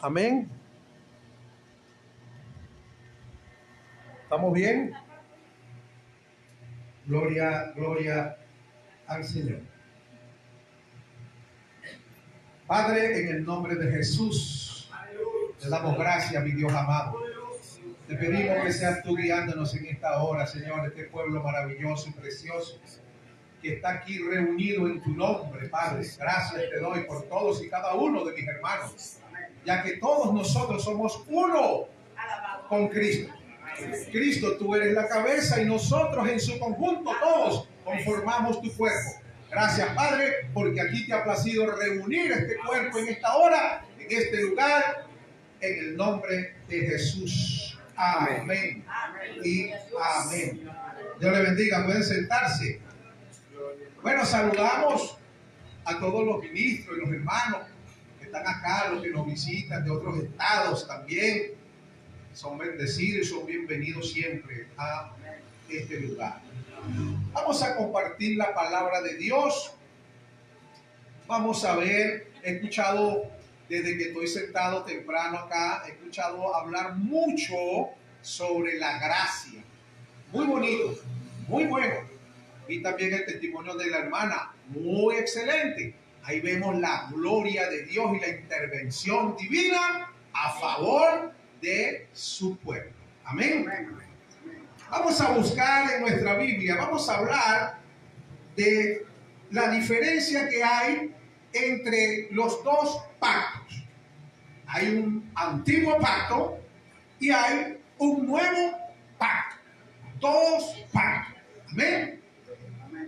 Amén. ¿Estamos bien? Gloria al Señor. Padre, en el nombre de Jesús, te damos gracias, mi Dios amado. Te pedimos que seas tú guiándonos en esta hora, Señor, este pueblo maravilloso y precioso que está aquí reunido en tu nombre, Padre. Gracias te doy por todos y cada uno de mis hermanos, ya que todos nosotros somos uno con Cristo. Cristo, tú eres la cabeza y nosotros en su conjunto todos conformamos tu cuerpo. Gracias, Padre, porque aquí te ha placido reunir este cuerpo en esta hora, en este lugar, en el nombre de Jesús. Amén. Y amén. Dios le bendiga. Pueden sentarse. Bueno, saludamos a todos los ministros y los hermanos que están acá, los que nos visitan de otros estados también. Son bendecidos y son bienvenidos siempre a este lugar. Vamos a compartir la palabra de Dios. Vamos a ver, he escuchado desde que estoy sentado temprano acá, he escuchado hablar mucho sobre la gracia. Muy bonito, muy bueno. Y también el testimonio de la hermana, muy excelente. Ahí vemos la gloria de Dios y la intervención divina a favor de su pueblo. Amén. Vamos a buscar en nuestra Biblia, vamos a hablar de la diferencia que hay entre los dos pactos. Hay un antiguo pacto y hay un nuevo pacto. Dos pactos. Amén.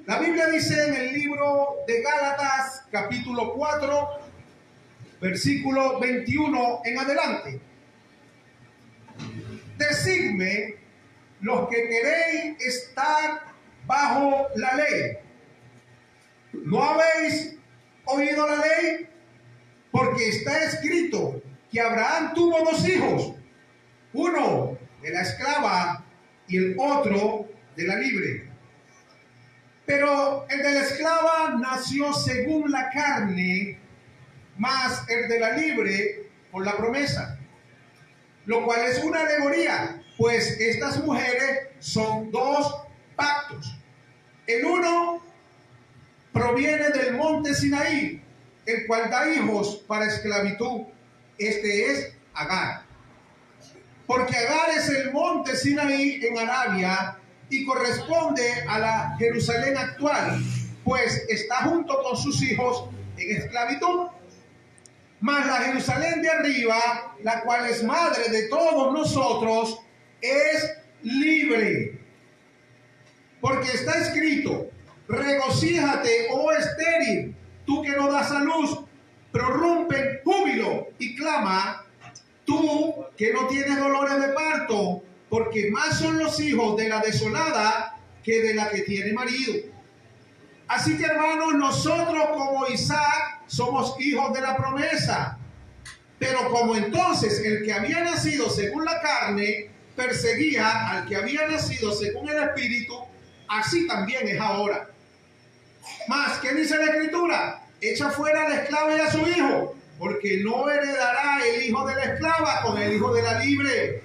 La Biblia dice en el libro de Gálatas, capítulo 4, versículo 21 en adelante: decidme los que queréis estar bajo la ley. ¿No habéis oído la ley? Porque está escrito que Abraham tuvo dos hijos, uno de la esclava y el otro de la libre. Pero el de la esclava nació según la carne, mas el de la libre por la promesa. Lo cual es una alegoría, pues estas mujeres son dos pactos. El uno proviene del monte Sinaí, el cual da hijos para esclavitud. Este es Agar. Porque Agar es el monte Sinaí en Arabia y corresponde a la Jerusalén actual, pues está junto con sus hijos en esclavitud. Mas la Jerusalén de arriba, la cual es madre de todos nosotros, es libre. Porque está escrito: regocíjate, oh estéril, tú que no das a luz, prorrumpe en júbilo y clama, tú que no tienes dolores de parto, porque más son los hijos de la desolada que de la que tiene marido. Así que, hermanos, nosotros como Isaac somos hijos de la promesa. Pero como entonces el que había nacido según la carne perseguía al que había nacido según el espíritu, así también es ahora. Mas, ¿qué dice la Escritura? Echa fuera a la esclava y a su hijo, porque no heredará el hijo de la esclava con el hijo de la libre.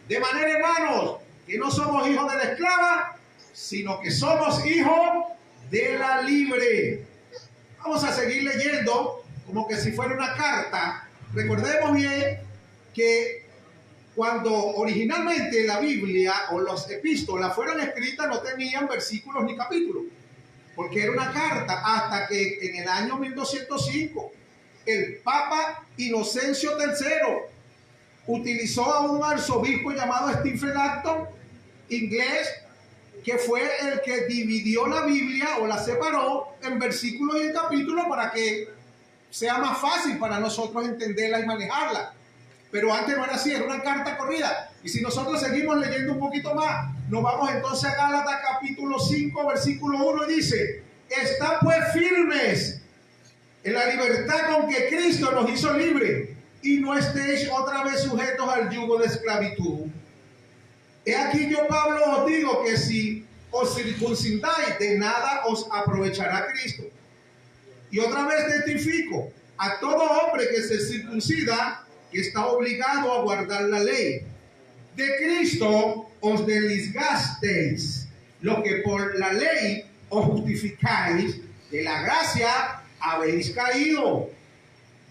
De manera, hermanos, que no somos hijos de la esclava, sino que somos hijos de la libre. Vamos a seguir leyendo como que si fuera una carta. Recordemos bien que cuando originalmente la Biblia o las epístolas fueron escritas no tenían versículos ni capítulos, porque era una carta, hasta que en el año 1205 el Papa Inocencio III utilizó a un arzobispo llamado Stephen Acton, inglés, que fue el que dividió la Biblia o la separó en versículos y en capítulos para que sea más fácil para nosotros entenderla y manejarla. Pero antes no era así, era una carta corrida. Y si nosotros seguimos leyendo un poquito más, nos vamos entonces a Gálatas capítulo 5, versículo 1, y dice: está pues firmes en la libertad con que Cristo nos hizo libres, y no estéis otra vez sujetos al yugo de esclavitud. He aquí yo, Pablo, os digo que si os circuncidáis, de nada os aprovechará Cristo. Y otra vez testifico: a todo hombre que se circuncida, que está obligado a guardar la ley. De Cristo os desligasteis, lo que por la ley os justificáis, de la gracia habéis caído.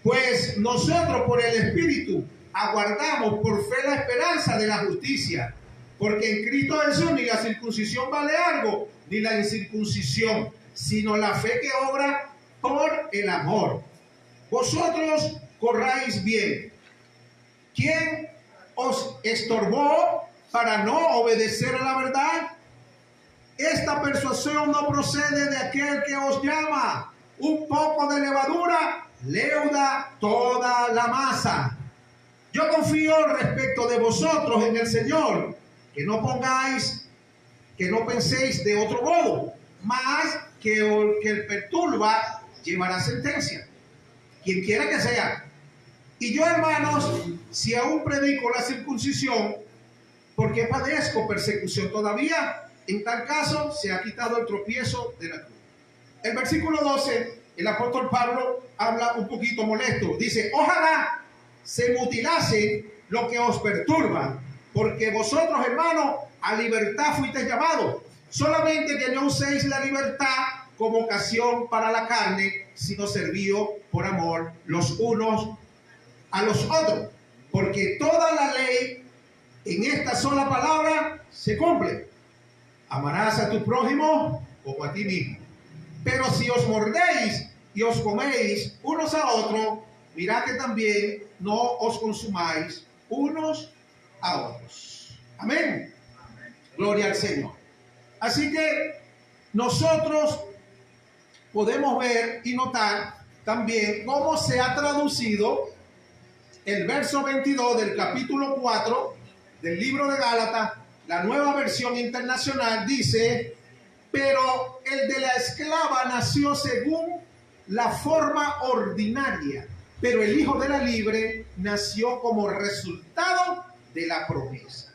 Pues nosotros por el Espíritu aguardamos por fe la esperanza de la justicia, porque en Cristo Jesús ni la circuncisión vale algo, ni la incircuncisión, sino la fe que obra por el amor. Vosotros corráis bien. ¿Quién os estorbó para no obedecer a la verdad? Esta persuasión no procede de aquel que os llama. Un poco de levadura leuda toda la masa. Yo confío respecto de vosotros en el Señor, que no penséis de otro modo, más que el perturba llevará sentencia, quien quiera que sea. Y yo, hermanos, si aún predico la circuncisión, ¿por qué padezco persecución todavía? En tal caso, se ha quitado el tropiezo de la cruz. El versículo 12, el apóstol Pablo habla un poquito molesto. Dice, ojalá se mutilase lo que os perturba, porque vosotros, hermanos, a libertad fuisteis llamados. Solamente que no uséis la libertad como ocasión para la carne, sino servíos por amor los unos a los otros. Porque toda la ley en esta sola palabra se cumple. Amarás a tu prójimo como a ti mismo. Pero si os mordéis y os coméis unos a otros, mirad que también no os consumáis unos a otros. Amén. Gloria al Señor. Así que nosotros podemos ver y notar también cómo se ha traducido el verso 22 del capítulo 4 del libro de Gálatas. La Nueva Versión Internacional dice, pero el de la esclava nació según la forma ordinaria, pero el hijo de la libre nació como resultado de la promesa.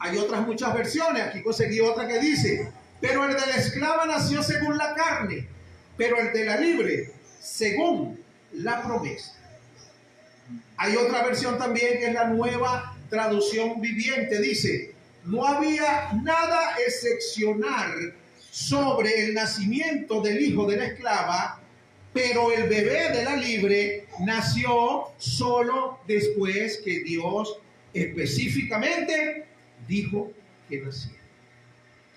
Hay otras muchas versiones, aquí conseguí otra que dice, pero el de la esclava nació según la carne, pero el de la libre según la promesa. Hay otra versión también que es la Nueva Traducción Viviente, dice, no había nada excepcional sobre el nacimiento del hijo de la esclava, pero el bebé de la libre nació solo después que Dios específicamente dijo que naciera.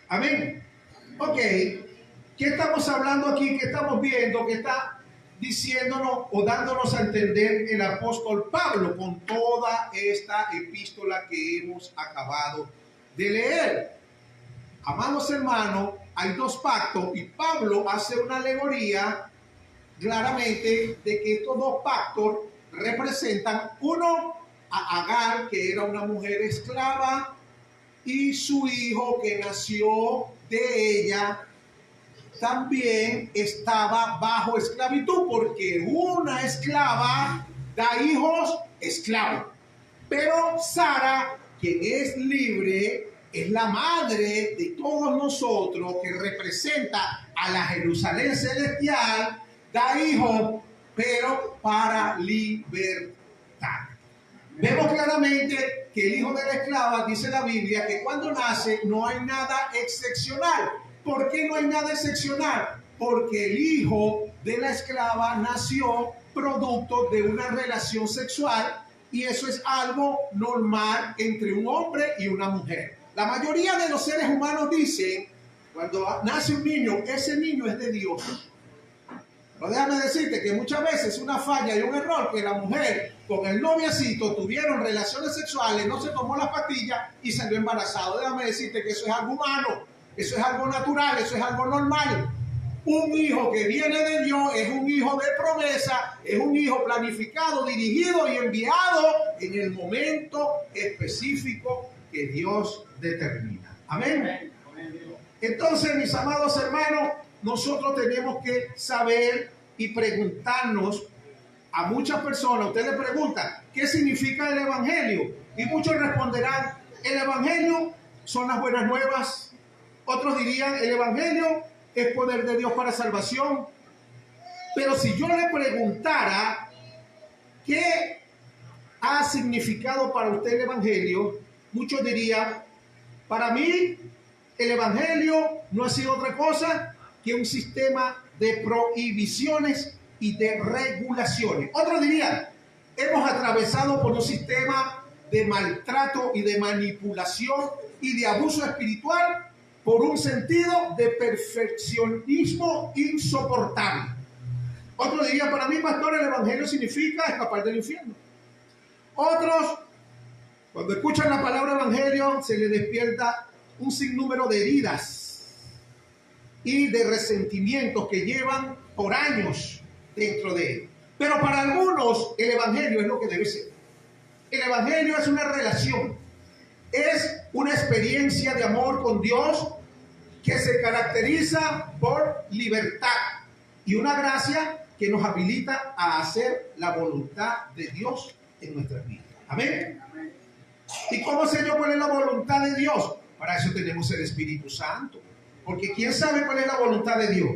Amén. Ok, ¿qué estamos hablando aquí? ¿Qué estamos viendo? ¿Qué está diciéndonos o dándonos a entender el apóstol Pablo con toda esta epístola que hemos acabado de leer? Amados hermanos, hay dos pactos y Pablo hace una alegoría claramente de que estos dos pactos representan uno a Agar, que era una mujer esclava, y su hijo que nació de ella también estaba bajo esclavitud, porque una esclava da hijos esclavos. Pero Sara, quien es libre, es la madre de todos nosotros, que representa a la Jerusalén celestial, da hijos, pero para libertad. Vemos claramente que el hijo de la esclava, dice la Biblia, que cuando nace no hay nada excepcional. ¿Por qué no hay nada excepcional? Porque el hijo de la esclava nació producto de una relación sexual y eso es algo normal entre un hombre y una mujer. La mayoría de los seres humanos dicen, cuando nace un niño, ese niño es de Dios. Pero déjame decirte que muchas veces es una falla y un error que la mujer con el noviecito tuvieron relaciones sexuales, no se tomó la pastilla y salió embarazado. Déjame decirte que eso es algo humano, eso es algo natural, eso es algo normal. Un hijo que viene de Dios es un hijo de promesa, es un hijo planificado, dirigido y enviado en el momento específico que Dios determina. Amén. Entonces, mis amados hermanos, nosotros tenemos que saber y preguntarnos a muchas personas. Usted le pregunta, ¿qué significa el Evangelio? Y muchos responderán, el Evangelio son las buenas nuevas. Otros dirían, el Evangelio es poder de Dios para salvación. Pero si yo le preguntara, ¿qué ha significado para usted el Evangelio, muchos dirían, para mí el Evangelio no ha sido otra cosa que un sistema de prohibiciones y de regulaciones. Otros dirían, hemos atravesado por un sistema de maltrato y de manipulación y de abuso espiritual por un sentido de perfeccionismo insoportable. Otros dirían, para mí, pastor, el Evangelio significa escapar del infierno. Otros, cuando escuchan la palabra Evangelio, se les despierta un sinnúmero de heridas y de resentimientos que llevan por años dentro de él. Pero para algunos el Evangelio es lo que debe ser. El Evangelio es una relación, es una experiencia de amor con Dios que se caracteriza por libertad y una gracia que nos habilita a hacer la voluntad de Dios en nuestras vidas. Amén. ¿Y cómo sé yo cuál es la voluntad de Dios? Para eso tenemos el Espíritu Santo. Porque ¿quién sabe cuál es la voluntad de Dios?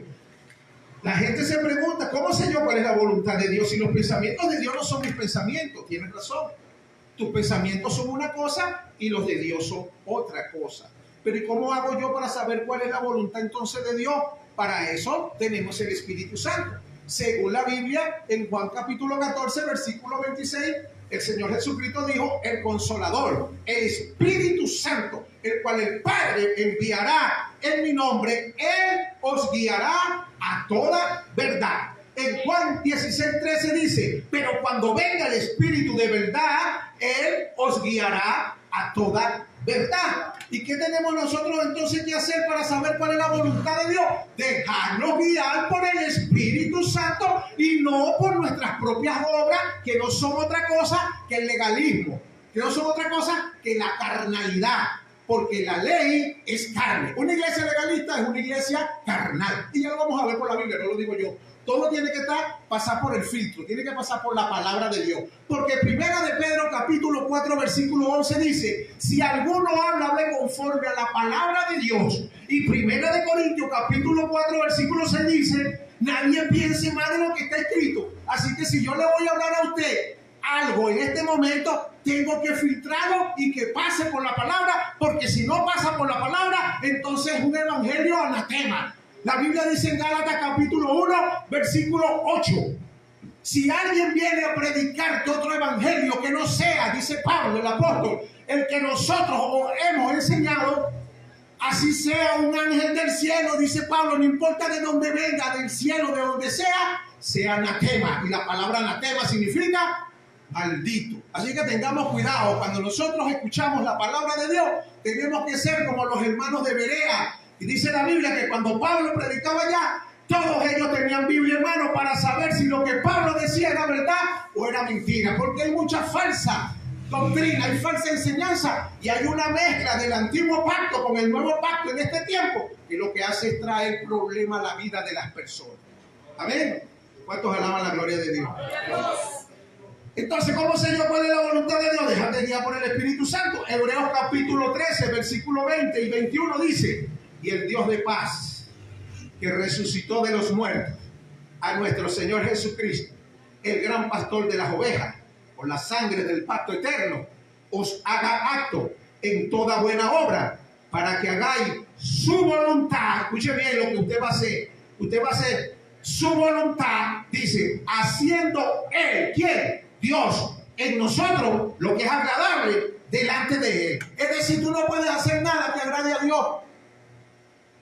La gente se pregunta, ¿cómo sé yo cuál es la voluntad de Dios? Si los pensamientos de Dios no son mis pensamientos, tienes razón. Tus pensamientos son una cosa y los de Dios son otra cosa. Pero ¿y cómo hago yo para saber cuál es la voluntad entonces de Dios? Para eso tenemos el Espíritu Santo. Según la Biblia, en Juan capítulo 14, versículo 26, el Señor Jesucristo dijo, el Consolador, el Espíritu Santo, el cual el Padre enviará en mi nombre, Él os guiará a toda verdad. En Juan 16:13 dice, pero cuando venga el Espíritu de verdad, Él os guiará a toda verdad. ¿Y qué tenemos nosotros entonces que hacer para saber cuál es la voluntad de Dios? Dejarnos guiar por el Espíritu Santo y no por nuestras propias obras, que no son otra cosa que el legalismo, que no son otra cosa que la carnalidad, porque la ley es carne. Una iglesia legalista es una iglesia carnal, y ya lo vamos a ver por la Biblia, no lo digo yo. Todo tiene que pasar por el filtro, tiene que pasar por la palabra de Dios. Porque Primera de Pedro capítulo 4 versículo 11 dice, si alguno hable conforme a la palabra de Dios. Y Primera de Corintios capítulo 4 versículo 6 dice, nadie piense más de lo que está escrito. Así que si yo le voy a hablar a usted algo en este momento, tengo que filtrarlo y que pase por la palabra, porque si no pasa por la palabra, entonces es un evangelio anatema. La Biblia dice en Gálatas capítulo 1, versículo 8. Si alguien viene a predicarte otro evangelio que no sea, dice Pablo, el apóstol, el que nosotros hemos enseñado, así sea un ángel del cielo, dice Pablo, no importa de dónde venga, del cielo, de donde sea anatema. Y la palabra anatema significa maldito. Así que tengamos cuidado. Cuando nosotros escuchamos la palabra de Dios, tenemos que ser como los hermanos de Berea. Y dice la Biblia que cuando Pablo predicaba allá, todos ellos tenían Biblia en mano para saber si lo que Pablo decía era verdad o era mentira. Porque hay mucha falsa doctrina, hay falsa enseñanza y hay una mezcla del antiguo pacto con el nuevo pacto en este tiempo, que lo que hace es traer problemas a la vida de las personas. Amén. ¿Cuántos alaban la gloria de Dios? Entonces, ¿cómo sé yo cuál es la voluntad de Dios? Déjate guiar por el Espíritu Santo. Hebreos capítulo 13, versículo 20 y 21 dice, y el Dios de paz, que resucitó de los muertos a nuestro Señor Jesucristo, el gran pastor de las ovejas, por la sangre del pacto eterno, os haga acto en toda buena obra, para que hagáis su voluntad. Escuche bien lo que usted va a hacer. Usted va a hacer su voluntad, dice, haciendo Él, ¿quién? Dios, en nosotros lo que es agradable delante de Él. Es decir, tú no puedes hacer nada que agrade a Dios.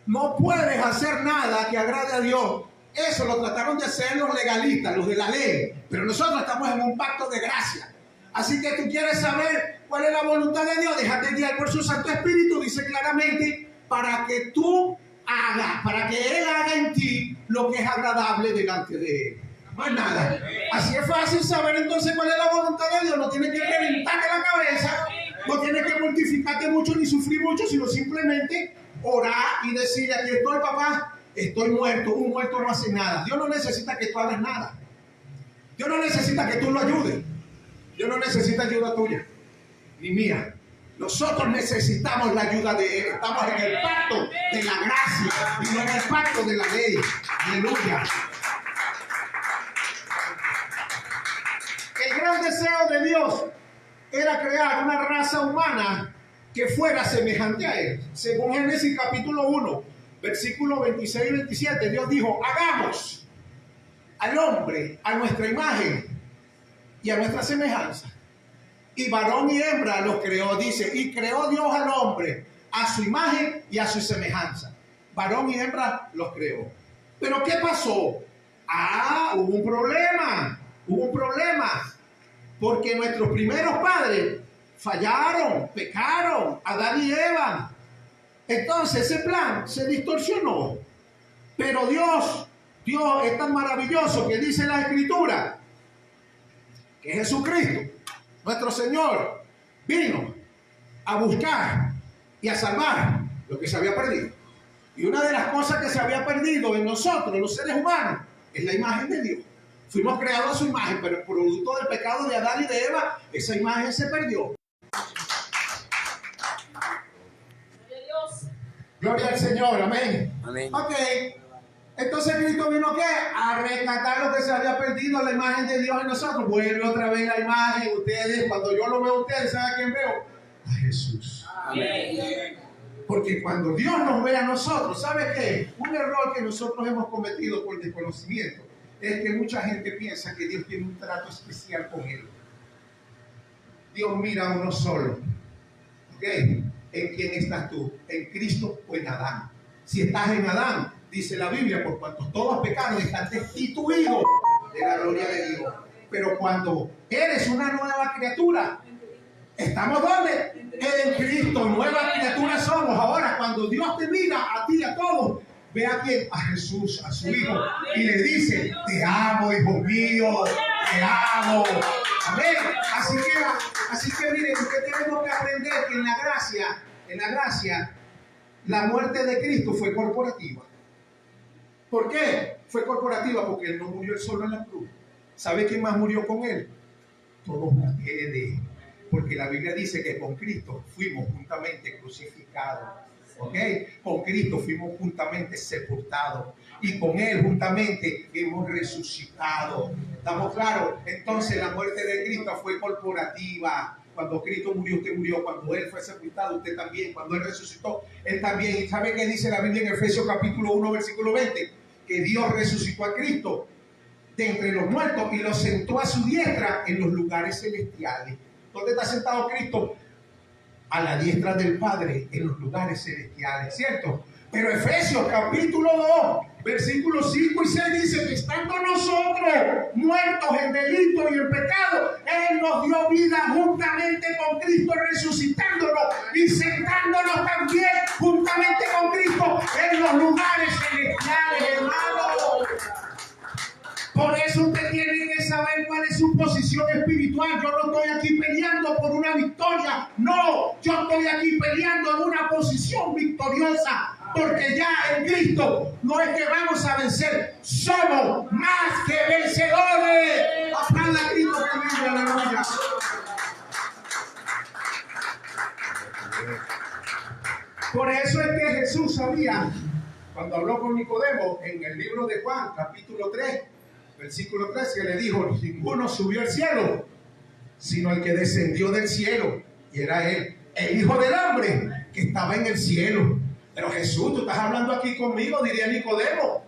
No puedes hacer nada que agrade a Dios. Eso lo trataron de hacer los legalistas, los de la ley. Pero nosotros estamos en un pacto de gracia. Así que tú quieres saber cuál es la voluntad de Dios, déjate guiar por su Santo Espíritu, dice claramente, para que tú hagas, para que Él haga en ti lo que es agradable delante de Él. Más nada. Así es fácil saber entonces cuál es la voluntad de Dios. No tienes que reventarte la cabeza, no tienes que mortificarte mucho ni sufrir mucho, sino simplemente orar y decirle, aquí estoy, papá, estoy muerto. Un muerto no hace nada. Dios no necesita que tú hagas nada. Dios no necesita que tú lo ayudes. Dios no necesita ayuda tuya ni mía. Nosotros necesitamos la ayuda de Él. Estamos en el pacto de la gracia y no en el pacto de la ley. Aleluya. El gran deseo de Dios era crear una raza humana que fuera semejante a Él. Según Génesis capítulo 1, versículos 26 y 27, Dios dijo, hagamos al hombre a nuestra imagen y a nuestra semejanza. Y varón y hembra los creó, dice, y creó Dios al hombre a su imagen y a su semejanza. Varón y hembra los creó. Pero ¿qué pasó? Hubo un problema, porque nuestros primeros padres fallaron, pecaron, Adán y Eva. Entonces ese plan se distorsionó. Pero Dios es tan maravilloso que dice la Escritura que Jesucristo, nuestro Señor, vino a buscar y a salvar lo que se había perdido. Y una de las cosas que se había perdido en nosotros, los seres humanos, es la imagen de Dios. Fuimos creados a su imagen, pero producto del pecado de Adán y de Eva, esa imagen se perdió. Gloria al Señor, amén. Amén. Ok, entonces Cristo vino ¿qué? A rescatar lo que se había perdido, la imagen de Dios en nosotros. Vuelve otra vez la imagen. Ustedes, cuando yo lo veo a ustedes, ¿saben a quién veo? A Jesús. Amén. Porque cuando Dios nos ve a nosotros, ¿sabe qué? Un error que nosotros hemos cometido por desconocimiento es que mucha gente piensa que Dios tiene un trato especial con él. Dios mira a uno solo. ¿Ok? ¿En quién estás tú? ¿En Cristo o en Adán? Si estás en Adán, dice la Biblia, por cuanto todos pecaron, están destituidos de la gloria de Dios. Pero cuando eres una nueva criatura, ¿estamos dónde? En Cristo, nueva criatura somos. Ahora, cuando Dios te mira a ti y a todos, ve a quién, a Jesús, a su Hijo, y le dice, te amo, hijo mío, te amo. Amén. Así que miren, que tenemos que aprender que en la gracia, la muerte de Cristo fue corporativa. ¿Por qué? Fue corporativa porque Él no murió él solo en la cruz. ¿Sabe quién más murió con Él? Todos ustedes. Porque la Biblia dice que con Cristo fuimos juntamente crucificados. ¿Ok? Con Cristo fuimos juntamente sepultados. Y con Él juntamente hemos resucitado. ¿Estamos claros? Entonces la muerte de Cristo fue corporativa. Cuando Cristo murió, usted murió. Cuando Él fue sepultado, usted también. Cuando Él resucitó, Él también. ¿Y sabe qué dice la Biblia en Efesios capítulo 1, versículo 20? Que Dios resucitó a Cristo de entre los muertos y lo sentó a su diestra en los lugares celestiales. ¿Dónde está sentado Cristo? A la diestra del Padre, en los lugares celestiales, ¿cierto? Pero Efesios capítulo 2, versículos 5 y 6 dice que estando nosotros muertos en delito y en pecado, Él nos dio vida juntamente con Cristo, resucitándonos y sentándonos también juntamente con Cristo en los lugares celestiales, hermano. Por eso usted tiene que saber cuál es su posición espiritual. Yo no estoy aquí peleando por una victoria. No, yo estoy aquí peleando en una posición victoriosa. Porque ya en Cristo no es que vamos a vencer. Somos más que vencedores. Aplauda a Cristo que vive, aleluya. Por eso es que Jesús sabía, cuando habló con Nicodemo en el libro de Juan, capítulo 3, versículo 13, le dijo, ninguno subió al cielo, sino el que descendió del cielo, y era Él, el Hijo del Hombre, que estaba en el cielo. Pero Jesús, tú estás hablando aquí conmigo, diría Nicodemo,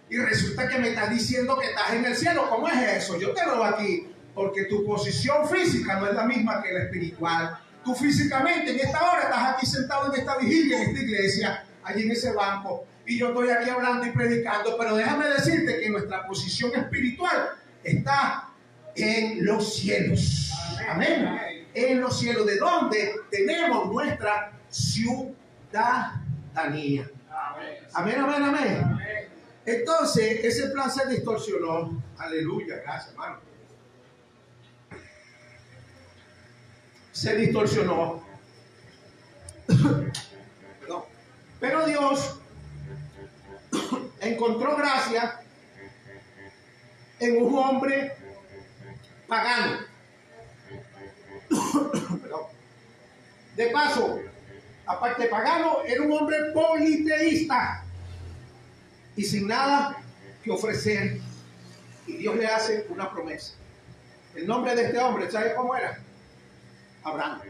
y resulta que me estás diciendo que estás en el cielo. ¿Cómo es eso? Yo te veo aquí, porque tu posición física no es la misma que la espiritual. Tú físicamente en esta hora estás aquí sentado en esta vigilia, en esta iglesia, allí en ese banco, y yo estoy aquí hablando y predicando, pero déjame decirte que nuestra posición espiritual está en los cielos. Amén. En los cielos, de donde tenemos nuestra ciudadanía. Amén, amén, amén. Entonces, ese plan se distorsionó. Aleluya, gracias, hermano. Se distorsionó. Pero Dios encontró gracia en un hombre pagano. De paso, aparte de pagano, era un hombre politeísta y sin nada que ofrecer. Y Dios le hace una promesa. El nombre de este hombre, ¿sabe cómo era? Abraham.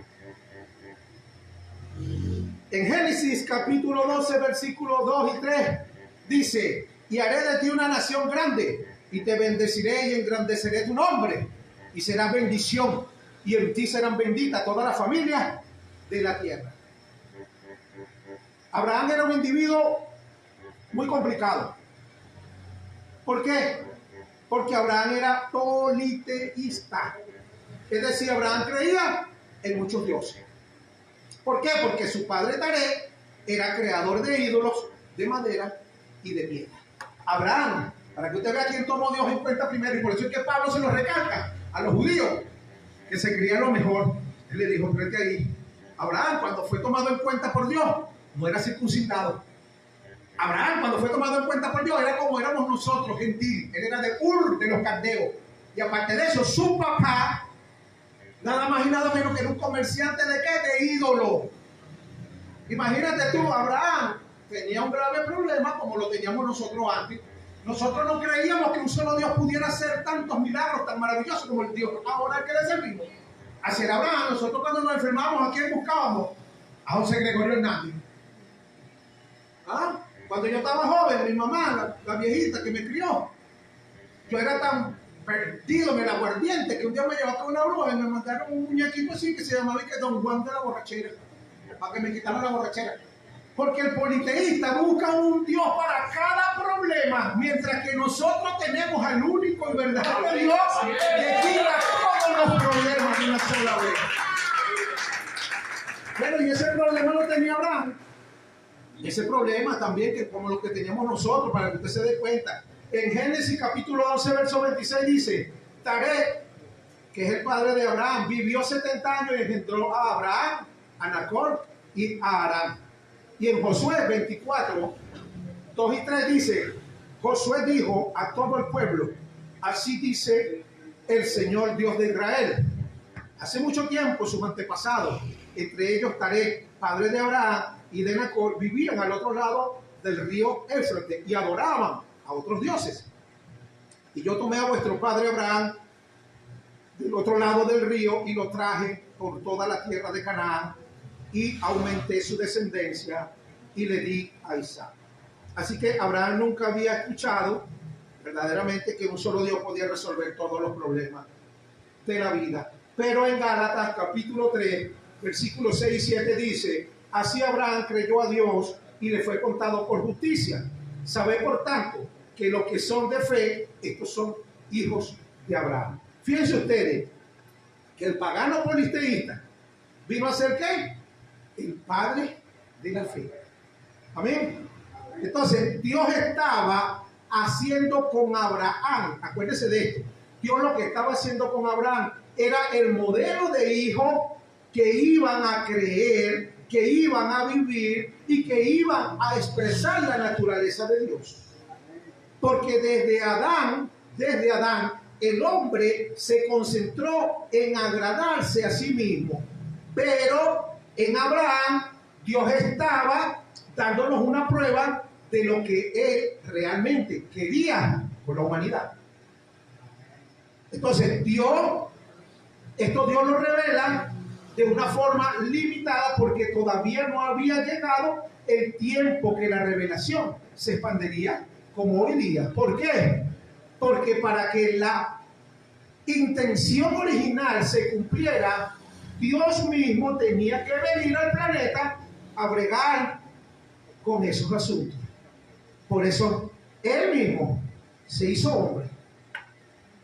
En Génesis capítulo 12, versículos 2 y 3, dice: y haré de ti una nación grande, y te bendeciré y engrandeceré tu nombre, y serás bendición, y en ti serán benditas todas las familias de la tierra. Abraham era un individuo muy complicado. ¿Por qué? Porque Abraham era politeísta. Es decir, Abraham creía en muchos dioses. ¿Por qué? Porque su padre Taré era creador de ídolos de madera y de piedra. Abraham, para que usted vea quién tomó Dios en cuenta primero, y por eso es que Pablo se lo recalca a los judíos, que se creían lo mejor. Él le dijo, frente ahí, Abraham, cuando fue tomado en cuenta por Dios, no era circuncidado. Abraham, cuando fue tomado en cuenta por Dios, era como éramos nosotros, gentil. Él era de Ur, de los caldeos. Y aparte de eso, su papá, nada más y nada menos que era un comerciante de ¿qué? De ídolo. Imagínate tú, Abraham tenía un grave problema como lo teníamos nosotros antes. Nosotros no creíamos que un solo Dios pudiera hacer tantos milagros tan maravillosos como el Dios ahora que le servimos. Así era Abraham. Nosotros cuando nos enfermábamos, ¿a quién buscábamos? A José Gregorio Hernández. ¿Ah? Cuando yo estaba joven, mi mamá, la viejita que me crió, yo era tan perdido en el aguardiente que un día me llevó con una bruja y me mandaron un muñequito así que se llamaba Don Juan de la borrachera, para que me quitaran la borrachera. Porque el politeísta busca un Dios para cada problema, mientras que nosotros tenemos al único y verdadero Dios que quita todos los problemas de una sola vez. Bueno, y ese problema lo tenía Abraham. Y ese problema también, que como lo que teníamos nosotros, para que usted se dé cuenta. En Génesis capítulo 12, verso 26 dice: Taré, que es el padre de Abraham, vivió 70 años y engendró a Abraham, a Nacor y a Harán. Y en Josué 24, 2 y 3 dice: Josué dijo a todo el pueblo, así dice el Señor Dios de Israel. Hace mucho tiempo sus antepasados, entre ellos Taré, padre de Abraham y de Nacor, vivían al otro lado del río Éufrates y adoraban a otros dioses. Y yo tomé a vuestro padre Abraham del otro lado del río y lo traje por toda la tierra de Canaán y aumenté su descendencia y le di a Isaac. Así que Abraham nunca había escuchado verdaderamente que un solo Dios podía resolver todos los problemas de la vida. Pero en Gálatas capítulo 3, versículos 6 y 7 dice: así Abraham creyó a Dios y le fue contado por justicia. Sabe por tanto que los que son de fe, estos son hijos de Abraham. Fíjense ustedes que el pagano politeísta vino a ser ¿qué? El padre de la fe. Amén. Entonces Dios estaba haciendo con Abraham, acuérdense de esto, Dios lo que estaba haciendo con Abraham era el modelo de hijo que iban a creer, que iban a vivir y que iban a expresar la naturaleza de Dios. Porque desde Adán, el hombre se concentró en agradarse a sí mismo. Pero en Abraham, Dios estaba dándonos una prueba de lo que él realmente quería con la humanidad. Entonces, Dios lo revela de una forma limitada porque todavía no había llegado el tiempo que la revelación se expandiría como hoy día. ¿Por qué? Porque para que la intención original se cumpliera, Dios mismo tenía que venir al planeta a bregar con esos asuntos. Por eso Él mismo se hizo hombre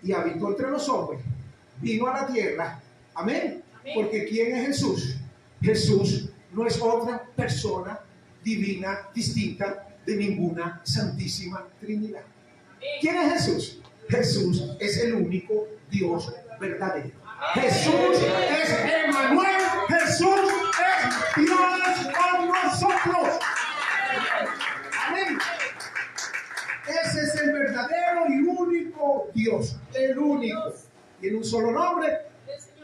y habitó entre los hombres, vino a la tierra. Amén. Porque ¿quién es Jesús? Jesús no es otra persona divina distinta de ninguna santísima Trinidad. ¿Quién es Jesús? Jesús es el único Dios verdadero. Jesús es Emmanuel. Jesús es Dios con nosotros. Amén. Ese es el verdadero y único Dios. El único. Tiene un solo nombre.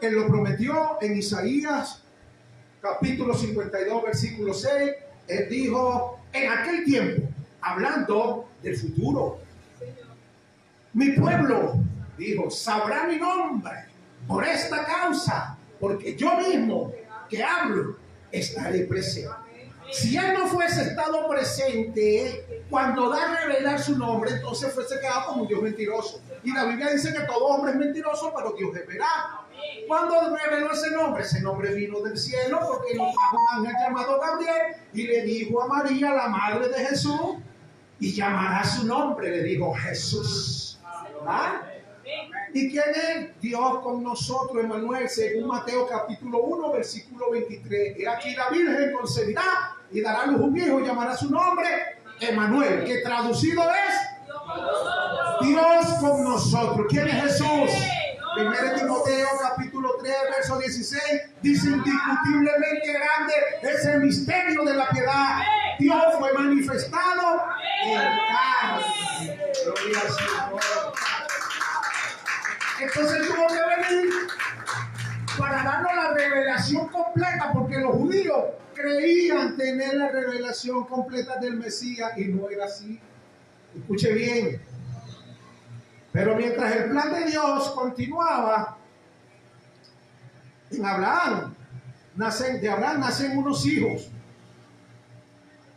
Él lo prometió en Isaías capítulo 52 versículo 6. Él dijo en aquel tiempo, hablando del futuro, mi pueblo, dijo, sabrá mi nombre. Por esta causa, porque yo mismo que hablo, estaré presente. Si él no fuese estado presente cuando da a revelar su nombre, entonces fuese quedado como un Dios mentiroso. Y la Biblia dice que todo hombre es mentiroso, pero Dios es veraz. Cuando reveló ese nombre vino del cielo, porque lo trajo un ángel llamado Gabriel y le dijo a María, la madre de Jesús, y llamará su nombre, le dijo Jesús. ¿Ah? ¿Y quién es? Dios con nosotros, Emmanuel, según Mateo capítulo 1, versículo 23. Y aquí la Virgen concebirá y dará a luz un hijo y llamará su nombre Emmanuel, que traducido es Dios con nosotros. ¿Quién es Jesús? 1 Timoteo capítulo 3, verso 16, dice: indiscutiblemente grande es el misterio de la piedad. Dios fue manifestado en carne. Gloria al Señor. Entonces tuvo que venir para darnos la revelación completa, porque los judíos creían tener la revelación completa del Mesías y no era así. Escuche bien. Pero mientras el plan de Dios continuaba, en Abraham, de Abraham nacen unos hijos.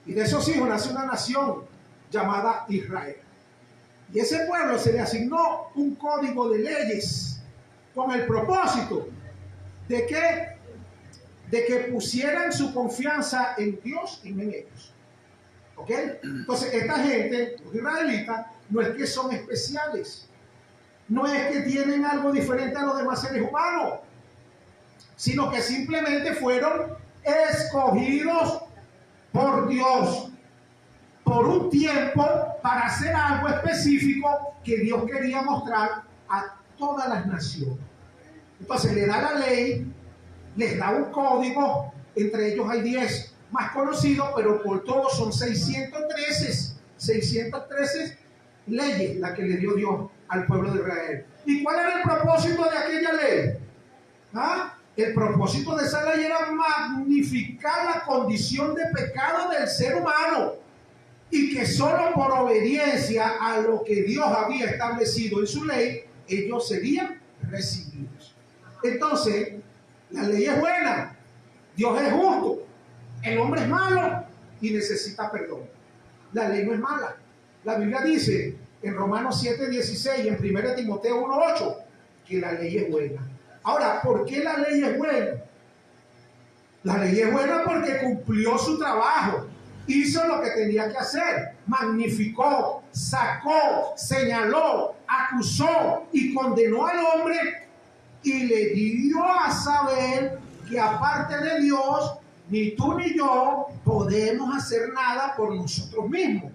Y de esos hijos nace una nación llamada Israel. Y ese pueblo se le asignó un código de leyes con el propósito de que pusieran su confianza en Dios y en ellos. ¿Ok? Entonces, esta gente, los israelitas, no es que son especiales, no es que tienen algo diferente a los demás seres humanos, sino que simplemente fueron escogidos por Dios por un tiempo para hacer algo específico que Dios quería mostrar a todas las naciones. Entonces le da la ley, les da un código, entre ellos hay 10 más conocidos, pero por todos son 613 leyes las que le dio Dios al pueblo de Israel. ¿Y cuál era el propósito de aquella ley? ¿Ah? El propósito de esa ley era magnificar la condición de pecado del ser humano, y que solo por obediencia a lo que Dios había establecido en su ley, ellos serían recibidos. Entonces, la ley es buena, Dios es justo, el hombre es malo y necesita perdón. La ley no es mala. La Biblia dice en Romanos 7:16 y en 1 Timoteo 1:8 que la ley es buena. Ahora, ¿por qué la ley es buena? La ley es buena porque cumplió su trabajo, hizo lo que tenía que hacer, magnificó, sacó, señaló, acusó y condenó al hombre, y le dio a saber que aparte de Dios, ni tú ni yo podemos hacer nada por nosotros mismos.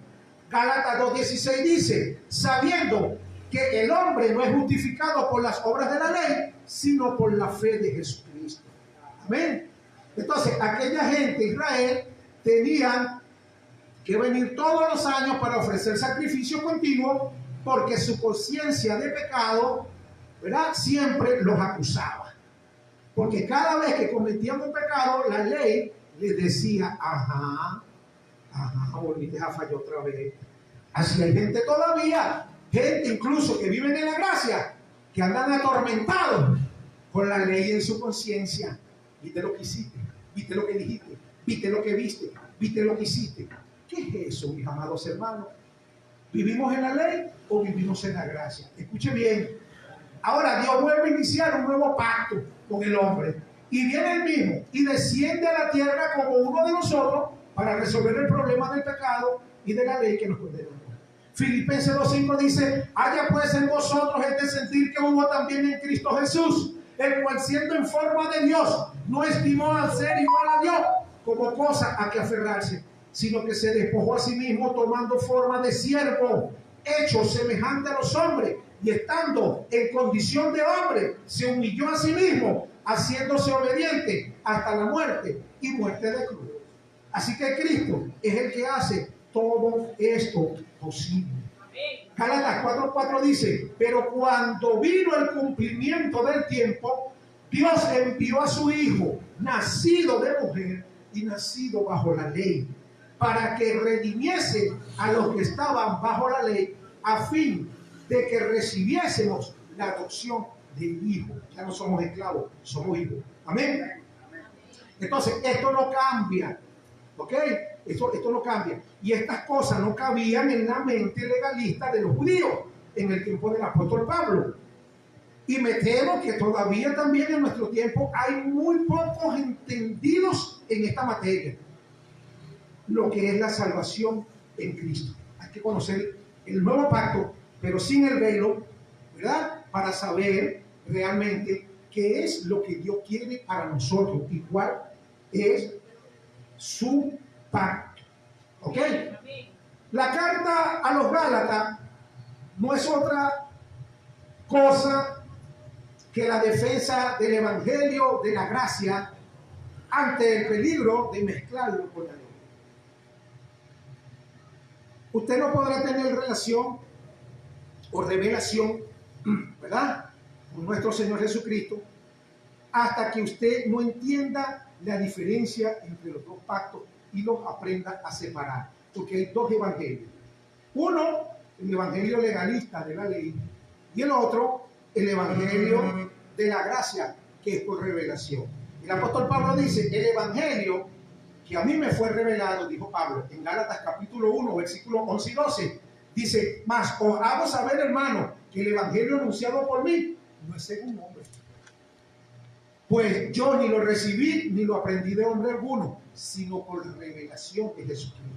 Gálatas 2:16 dice: sabiendo que el hombre no es justificado por las obras de la ley, sino por la fe de Jesucristo. Amén. Entonces, aquella gente, Israel, tenían que venir todos los años para ofrecer sacrificio continuo, porque su conciencia de pecado, ¿verdad?, siempre los acusaba. Porque cada vez que cometían un pecado, la ley les decía: volviste a fallar otra vez. Así hay gente todavía, gente incluso que viven en la gracia, que andan atormentados con la ley en su conciencia. Viste lo que hiciste, viste lo que dijiste, viste lo que viste, viste lo que hiciste. ¿Qué es eso, mis amados hermanos? ¿Vivimos en la ley o vivimos en la gracia? Escuche bien. Ahora Dios vuelve a iniciar un nuevo pacto con el hombre. Y viene él mismo y desciende a la tierra como uno de nosotros para resolver el problema del pecado y de la ley que nos condena. Filipenses 2:5 dice: haya pues en vosotros este sentir que hubo también en Cristo Jesús, el cual siendo en forma de Dios, no estimó al ser igual a Dios como cosa a que aferrarse, sino que se despojó a sí mismo, tomando forma de siervo, hecho semejante a los hombres, y estando en condición de hombre, se humilló a sí mismo, haciéndose obediente hasta la muerte y muerte de cruz. Así que Cristo es el que hace todo esto posible. Gálatas 4:4 dice: pero cuando vino el cumplimiento del tiempo, Dios envió a su Hijo, nacido de mujer y nacido bajo la ley, para que redimiese a los que estaban bajo la ley, a fin de que recibiésemos la adopción de hijo. Ya no somos esclavos, somos hijos. Amén. Entonces, esto no cambia. ¿Ok? Esto no cambia. Y estas cosas no cabían en la mente legalista de los judíos en el tiempo del apóstol Pablo. Y me temo que todavía también en nuestro tiempo hay muy pocos entendidos en esta materia. Lo que es la salvación en Cristo. Hay que conocer el nuevo pacto, pero sin el velo, ¿verdad? Para saber realmente qué es lo que Dios quiere para nosotros y cuál es su pacto. ¿Ok? La carta a los Gálatas no es otra cosa que la defensa del evangelio de la gracia ante el peligro de mezclarlo con la ley. Usted no podrá tener relación o revelación, ¿verdad?, con nuestro Señor Jesucristo hasta que usted no entienda la diferencia entre los dos pactos y los aprenda a separar. Porque hay dos evangelios. Uno, el evangelio legalista de la ley, y el otro, el evangelio de la gracia, que es por revelación. El apóstol Pablo dice, el evangelio que a mí me fue revelado, dijo Pablo, en Gálatas capítulo 1, versículos 11 y 12, dice, mas os hago saber, hermano, que el evangelio anunciado por mí no es según hombre. Pues yo ni lo recibí ni lo aprendí de hombre alguno, sino por revelación de Jesucristo.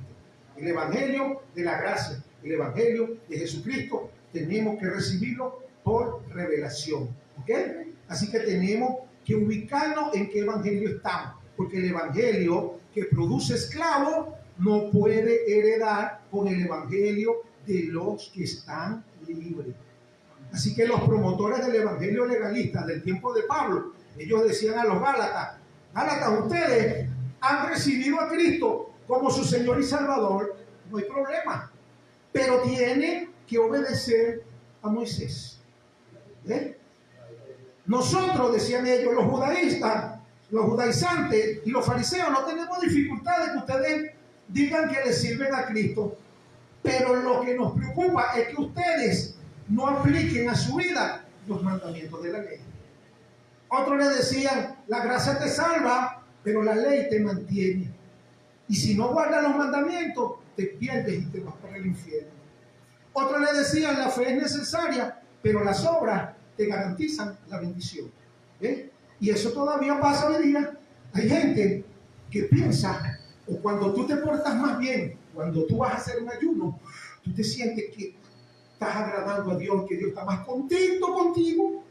El evangelio de la gracia, el evangelio de Jesucristo, tenemos que recibirlo por revelación. ¿Ok? Así que tenemos que ubicarnos en qué evangelio estamos, porque el evangelio que produce esclavos no puede heredar con el evangelio de los que están libres. Así que los promotores del evangelio legalista del tiempo de Pablo, ellos decían a los Gálatas, ustedes han recibido a Cristo como su Señor y Salvador, no hay problema, pero tienen que obedecer a Moisés. ¿Eh? Nosotros, decían ellos, los judaístas, los judaizantes y los fariseos, no tenemos dificultad de que ustedes digan que les sirven a Cristo, pero lo que nos preocupa es que ustedes no apliquen a su vida los mandamientos de la ley. Otros le decían, la gracia te salva, pero la ley te mantiene. Y si no guardas los mandamientos, te pierdes y te vas para el infierno. Otros le decían, la fe es necesaria, pero las obras te garantizan la bendición. ¿Eh? Y eso todavía pasa hoy día. Hay gente que piensa, o cuando tú te portas más bien, cuando tú vas a hacer un ayuno, tú te sientes que estás agradando a Dios, que Dios está más contento contigo.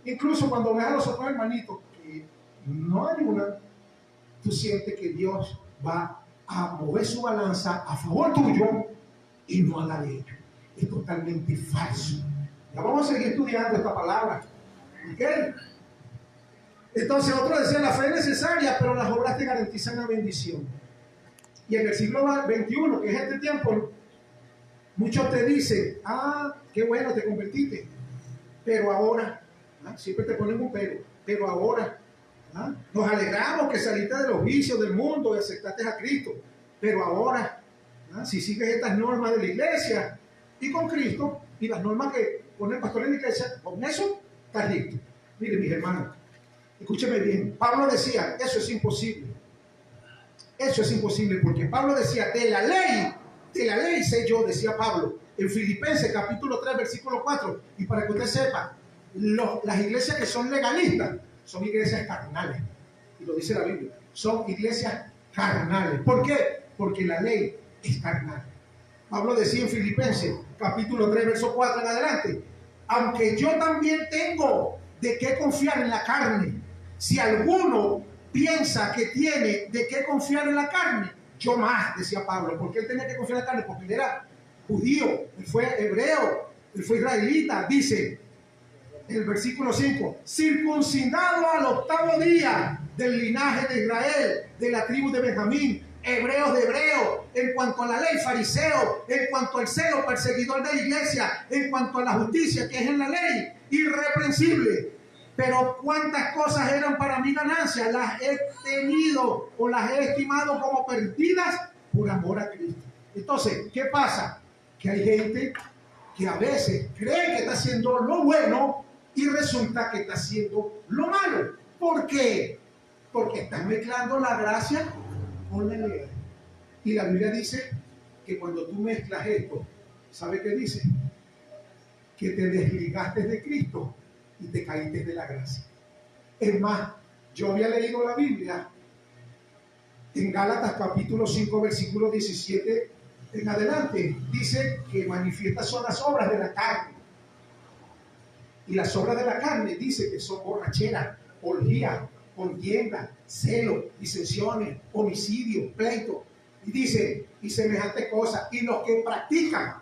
Incluso cuando ves a los otros hermanitos que no ayunan, tú sientes que Dios va a mover su balanza a favor tuyo y no a la de ellos. Es totalmente falso. Ya vamos a seguir estudiando esta palabra. ¿Okay? Entonces otros decían, la fe es necesaria, pero las obras te garantizan la bendición. Y en el siglo XXI, que es este tiempo, muchos te dicen, qué bueno, te convertiste, pero ahora, siempre te ponen un pero ahora, nos alegramos que saliste de los vicios del mundo y aceptaste a Cristo, pero ahora, si sigues estas normas de la iglesia y con Cristo y las normas que pone el pastor en la iglesia, con eso estás listo. Miren, mis hermanos, escúcheme bien, Pablo decía, eso es imposible. Eso es imposible, porque Pablo decía, de la ley sé yo, decía Pablo, en Filipenses capítulo 3, versículo 4, y para que usted sepa, las iglesias que son legalistas, son iglesias carnales, y lo dice la Biblia, son iglesias carnales. ¿Por qué? Porque la ley es carnal. Pablo decía en Filipenses capítulo 3, verso 4 en adelante, aunque yo también tengo de qué confiar en la carne, si alguno piensa que tiene de qué confiar en la carne, yo más, decía Pablo. ¿Por qué él tenía que confiar en la carne? Porque él era judío, él fue hebreo, él fue israelita. Dice en el versículo 5, circuncidado al 8º día del linaje de Israel, de la tribu de Benjamín, hebreos de hebreos, en cuanto a la ley, fariseo, en cuanto al celo, perseguidor de la iglesia, en cuanto a la justicia que es en la ley, irreprensible. Pero cuántas cosas eran para mi ganancia, las he tenido o las he estimado como perdidas por amor a Cristo. Entonces, ¿qué pasa? Que hay gente que a veces cree que está haciendo lo bueno, y resulta que está haciendo lo malo. ¿Por qué? Porque estás mezclando la gracia con la ley. Y la Biblia dice que cuando tú mezclas esto, ¿sabe qué dice? Que te desligaste de Cristo y te caíste de la gracia. Es más, yo había leído la Biblia en Gálatas capítulo 5, versículo 17 en adelante. Dice que manifiestas son las obras de la carne. Y las obras de la carne dice que son borrachera, orgía, contienda, celo, disensiones, homicidio, pleito. Y dice, y semejantes cosas. Y los que practican,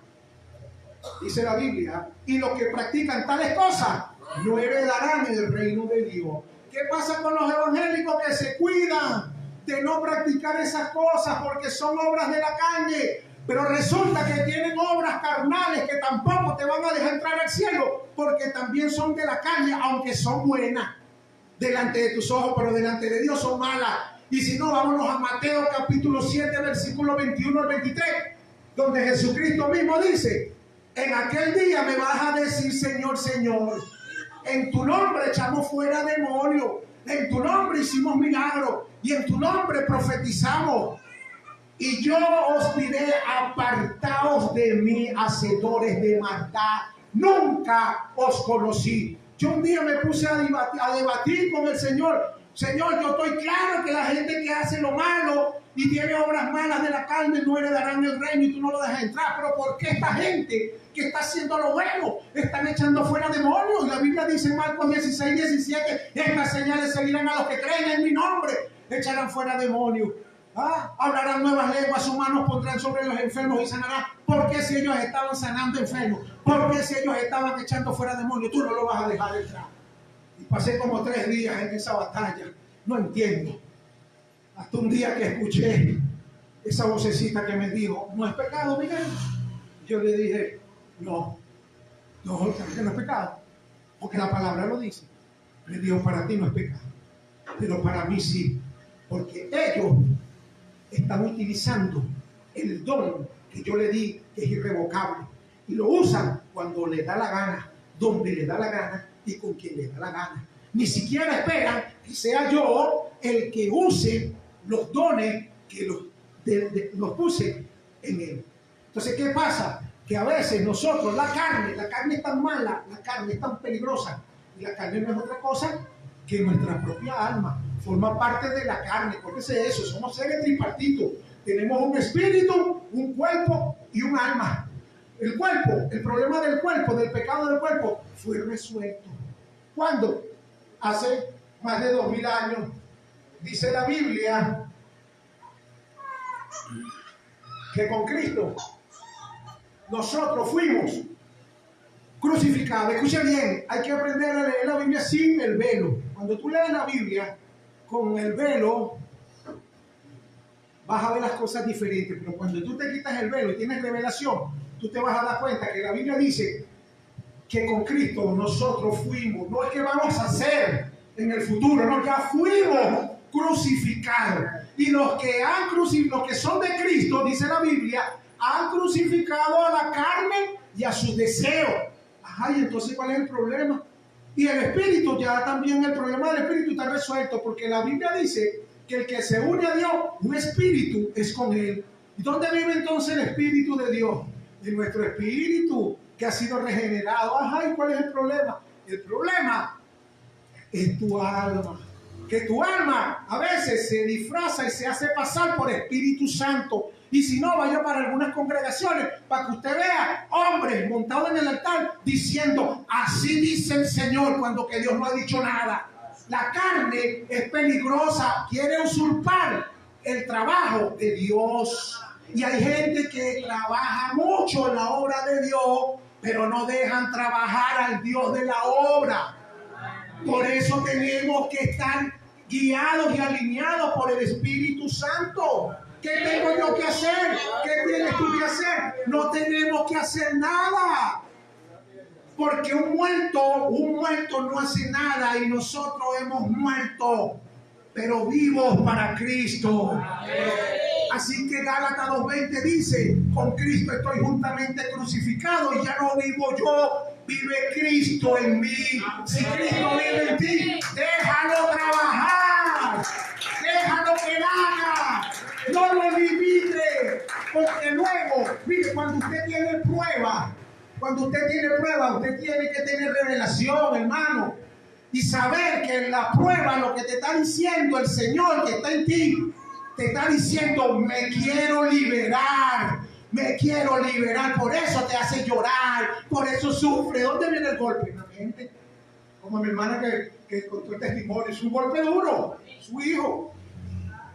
dice la Biblia, y los que practican tales cosas no heredarán el reino de Dios. ¿Qué pasa con los evangélicos que se cuidan de no practicar esas cosas porque son obras de la carne? Pero resulta que tienen obras carnales que tampoco te van a dejar entrar al cielo, porque también son de la carne, aunque son buenas delante de tus ojos, pero delante de Dios son malas. Y si no, vámonos a Mateo capítulo 7, versículo 21 al 23, donde Jesucristo mismo dice: en aquel día me vas a decir, Señor, Señor, en tu nombre echamos fuera demonios, en tu nombre hicimos milagros, y en tu nombre profetizamos. Y yo os diré: apartaos de mí, hacedores de maldad, nunca os conocí. Yo un día me puse a debatir con el Señor. Señor, yo estoy claro que la gente que hace lo malo y tiene obras malas de la carne no heredarán el reino y tú no lo dejas entrar. Pero ¿por qué esta gente que está haciendo lo bueno están echando fuera demonios? La Biblia dice en Marcos 16, 17: estas señales seguirán a los que creen en mi nombre, echarán fuera demonios. Hablarán nuevas lenguas, sus manos pondrán sobre los enfermos y sanarán. ¿Por qué si ellos estaban sanando enfermos? ¿Por qué si ellos estaban echando fuera demonios? Tú no lo vas a dejar entrar. Y pasé como 3 días en esa batalla. No entiendo. Hasta un día que escuché esa vocecita que me dijo: ¿no es pecado, Miguel? Yo le dije: no, que no es pecado, porque la palabra lo dice. Me dijo: para ti no es pecado, pero para mí sí, porque ellos están utilizando el don que yo le di, que es irrevocable, y lo usan cuando les da la gana, donde les da la gana y con quien les da la gana. Ni siquiera esperan que sea yo el que use los dones que los puse en él. Entonces, ¿qué pasa? Que a veces nosotros, la carne es tan mala, la carne es tan peligrosa, y la carne no es otra cosa que nuestra propia alma. Forma parte de la carne. Acuérdense eso, somos seres tripartitos. Tenemos un espíritu, un cuerpo y un alma. El cuerpo, el problema del cuerpo, del pecado del cuerpo, fue resuelto. ¿Cuándo? Hace más de 2000 años. Dice la Biblia que con Cristo nosotros fuimos crucificados. Escucha bien, hay que aprender a leer la Biblia sin el velo. Cuando tú lees la Biblia con el velo, vas a ver las cosas diferentes. Pero cuando tú te quitas el velo y tienes revelación, tú te vas a dar cuenta que la Biblia dice que con Cristo nosotros fuimos, no es que vamos a ser en el futuro, no, ya fuimos crucificados. Y los que son de Cristo, dice la Biblia, han crucificado a la carne y a sus deseos. Y entonces, ¿cuál es el problema? Y el espíritu, ya también el problema del espíritu está resuelto, porque la Biblia dice que el que se une a Dios, un espíritu es con él. ¿Y dónde vive entonces el espíritu de Dios? En nuestro espíritu, que ha sido regenerado. ¿Y cuál es el problema? El problema es tu alma. Que tu alma a veces se disfraza y se hace pasar por Espíritu Santo. Y si no, vaya para algunas congregaciones para que usted vea hombres montados en el altar diciendo: así dice el Señor, cuando que Dios no ha dicho nada. La carne es peligrosa, quiere usurpar el trabajo de Dios. Y hay gente que trabaja mucho en la obra de Dios, pero no dejan trabajar al Dios de la obra. Por eso tenemos que estar guiados y alineados por el Espíritu Santo. ¿Qué tengo yo que hacer? ¿Qué tienes tú que hacer? No tenemos que hacer nada. Porque un muerto no hace nada, y nosotros hemos muerto, pero vivos para Cristo. Así que Gálatas 2:20 dice: con Cristo estoy juntamente crucificado, y ya no vivo yo, vive Cristo en mí. Si Cristo vive en ti, déjalo trabajar. Déjalo que haga. No lo limite. Porque luego, mire, cuando usted tiene prueba, usted tiene que tener revelación, hermano. Y saber que en la prueba lo que te está diciendo el Señor que está en ti, te está diciendo, me quiero liberar. Me quiero liberar, por eso te hace llorar, por eso sufre. ¿Dónde viene el golpe? En la mente. Como mi hermana que contó el testimonio, es un golpe duro, su hijo.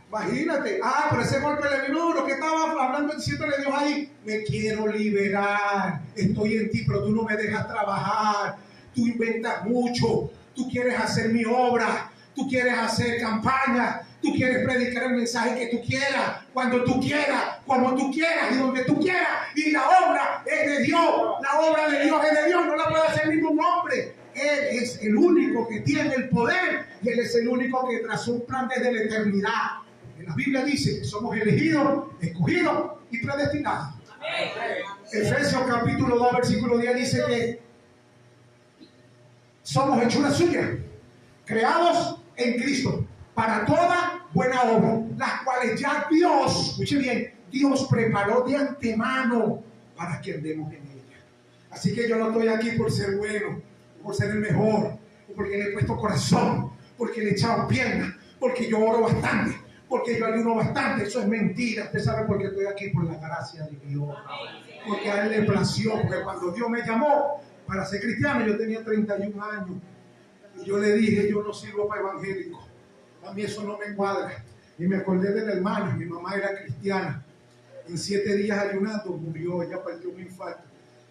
Imagínate, pero ese golpe le vino duro. ¿Qué estaba hablando, diciéndole Dios ahí? Me quiero liberar, estoy en ti, pero tú no me dejas trabajar. Tú inventas mucho, tú quieres hacer mi obra, tú quieres hacer campaña. Tú quieres predicar el mensaje que tú quieras, cuando tú quieras, como tú quieras y donde tú quieras. Y la obra es de Dios. La obra de Dios es de Dios. No la puede hacer ningún hombre. Él es el único que tiene el poder. Y Él es el único que trazó un plan desde la eternidad. En la Biblia dice que somos elegidos, escogidos y predestinados. Amén. Efesios capítulo 2, versículo 10 dice que somos hechura suya, creados en Cristo, para toda buena obra, las cuales ya Dios, escuche bien, Dios preparó de antemano para que andemos en ella. Así que yo no estoy aquí por ser bueno, por ser el mejor, porque le he puesto corazón, porque le he echado piernas, porque yo oro bastante, porque yo ayuno bastante. Eso es mentira. Usted sabe por qué estoy aquí, por la gracia de Dios, porque a Él le plació, porque cuando Dios me llamó para ser cristiano, yo tenía 31 años, y yo le dije, yo no sirvo para evangélico. A mí eso no me cuadra. Y me acordé de la hermana, mi mamá era cristiana. En 7 días ayunando murió, ella partió un infarto.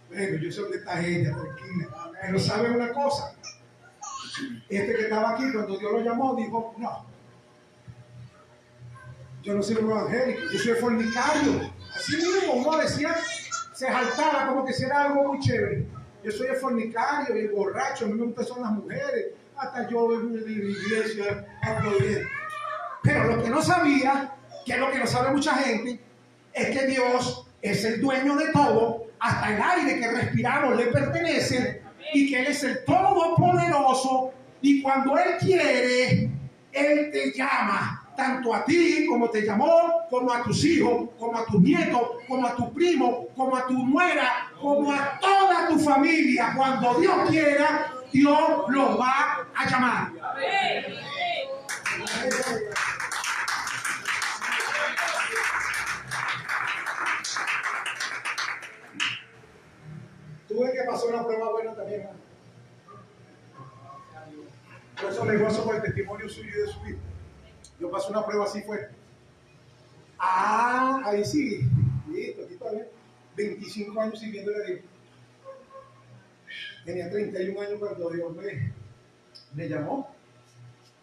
Bueno, yo sé dónde está ella, tranquila. Pero ¿sabe una cosa? Este que estaba aquí, cuando Dios lo llamó, dijo, no, yo no soy un evangélico, yo soy fornicario. Así mismo uno decía, se saltaba como que si era algo muy chévere. Yo soy el fornicario y el borracho, a mí me gustan son las mujeres. Hasta yo en la iglesia hablo bien. Pero lo que no sabía, que es lo que no sabe mucha gente, es que Dios es el dueño de todo, hasta el aire que respiramos le pertenece, y que Él es el todopoderoso, y cuando Él quiere, Él te llama, tanto a ti como te llamó, como a tus hijos, como a tus nietos, como a tu primo, como a tu nuera, como a toda tu familia. Cuando Dios quiera, Dios los va a llamar. Tuve que pasar una prueba buena también, ¿no? Por eso me gozo por el testimonio suyo y de su vida. Yo pasé una prueba así fuerte. Ahí sí. Listo, aquí está bien. 25 años sirviéndole a Dios. Tenía 31 años cuando Dios me llamó.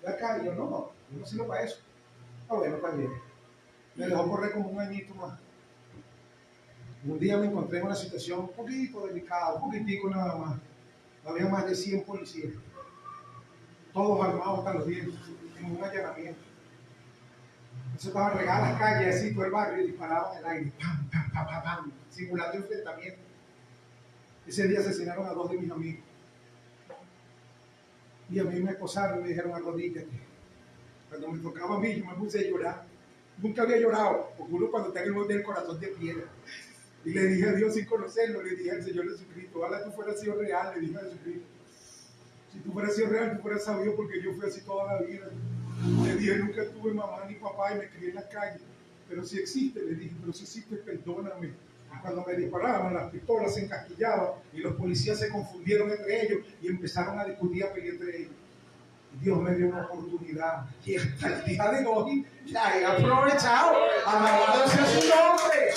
De acá, y yo no sirvo para eso. Bueno, está bien. Me dejó correr como un añito más. Un día me encontré en una situación un poquito delicada, un poquitico nada más. Había más de 100 policías, todos armados hasta los dientes, en un allanamiento. Entonces estaban regadas las calles, así todo el barrio, y disparaban en el aire, pam, pam, pam, pam, pam, simulando enfrentamiento. Ese día asesinaron a 2 de mis amigos. Y a mí me esposaron y me dijeron, arrodíllate. Cuando me tocaba a mí, yo me puse a llorar. Nunca había llorado, porque uno cuando está en el monte del corazón de piedra. Y le dije a Dios sin conocerlo, le dije al Señor Jesucristo, ojalá tú fueras sido real, le dije a Jesucristo. Si tú fueras sido real, tú fueras sabido, porque yo fui así toda la vida. Le dije, nunca tuve mamá ni papá y me crié en la calle. Pero si existe, le dije, pero si existe, perdóname. Y cuando me disparaban, las pistolas se encasquillaban y los policías se confundieron entre ellos y empezaron a discutir, a pelear entre ellos. Dios me dio una oportunidad y hasta el día de hoy la he aprovechado. Alabado sea su nombre.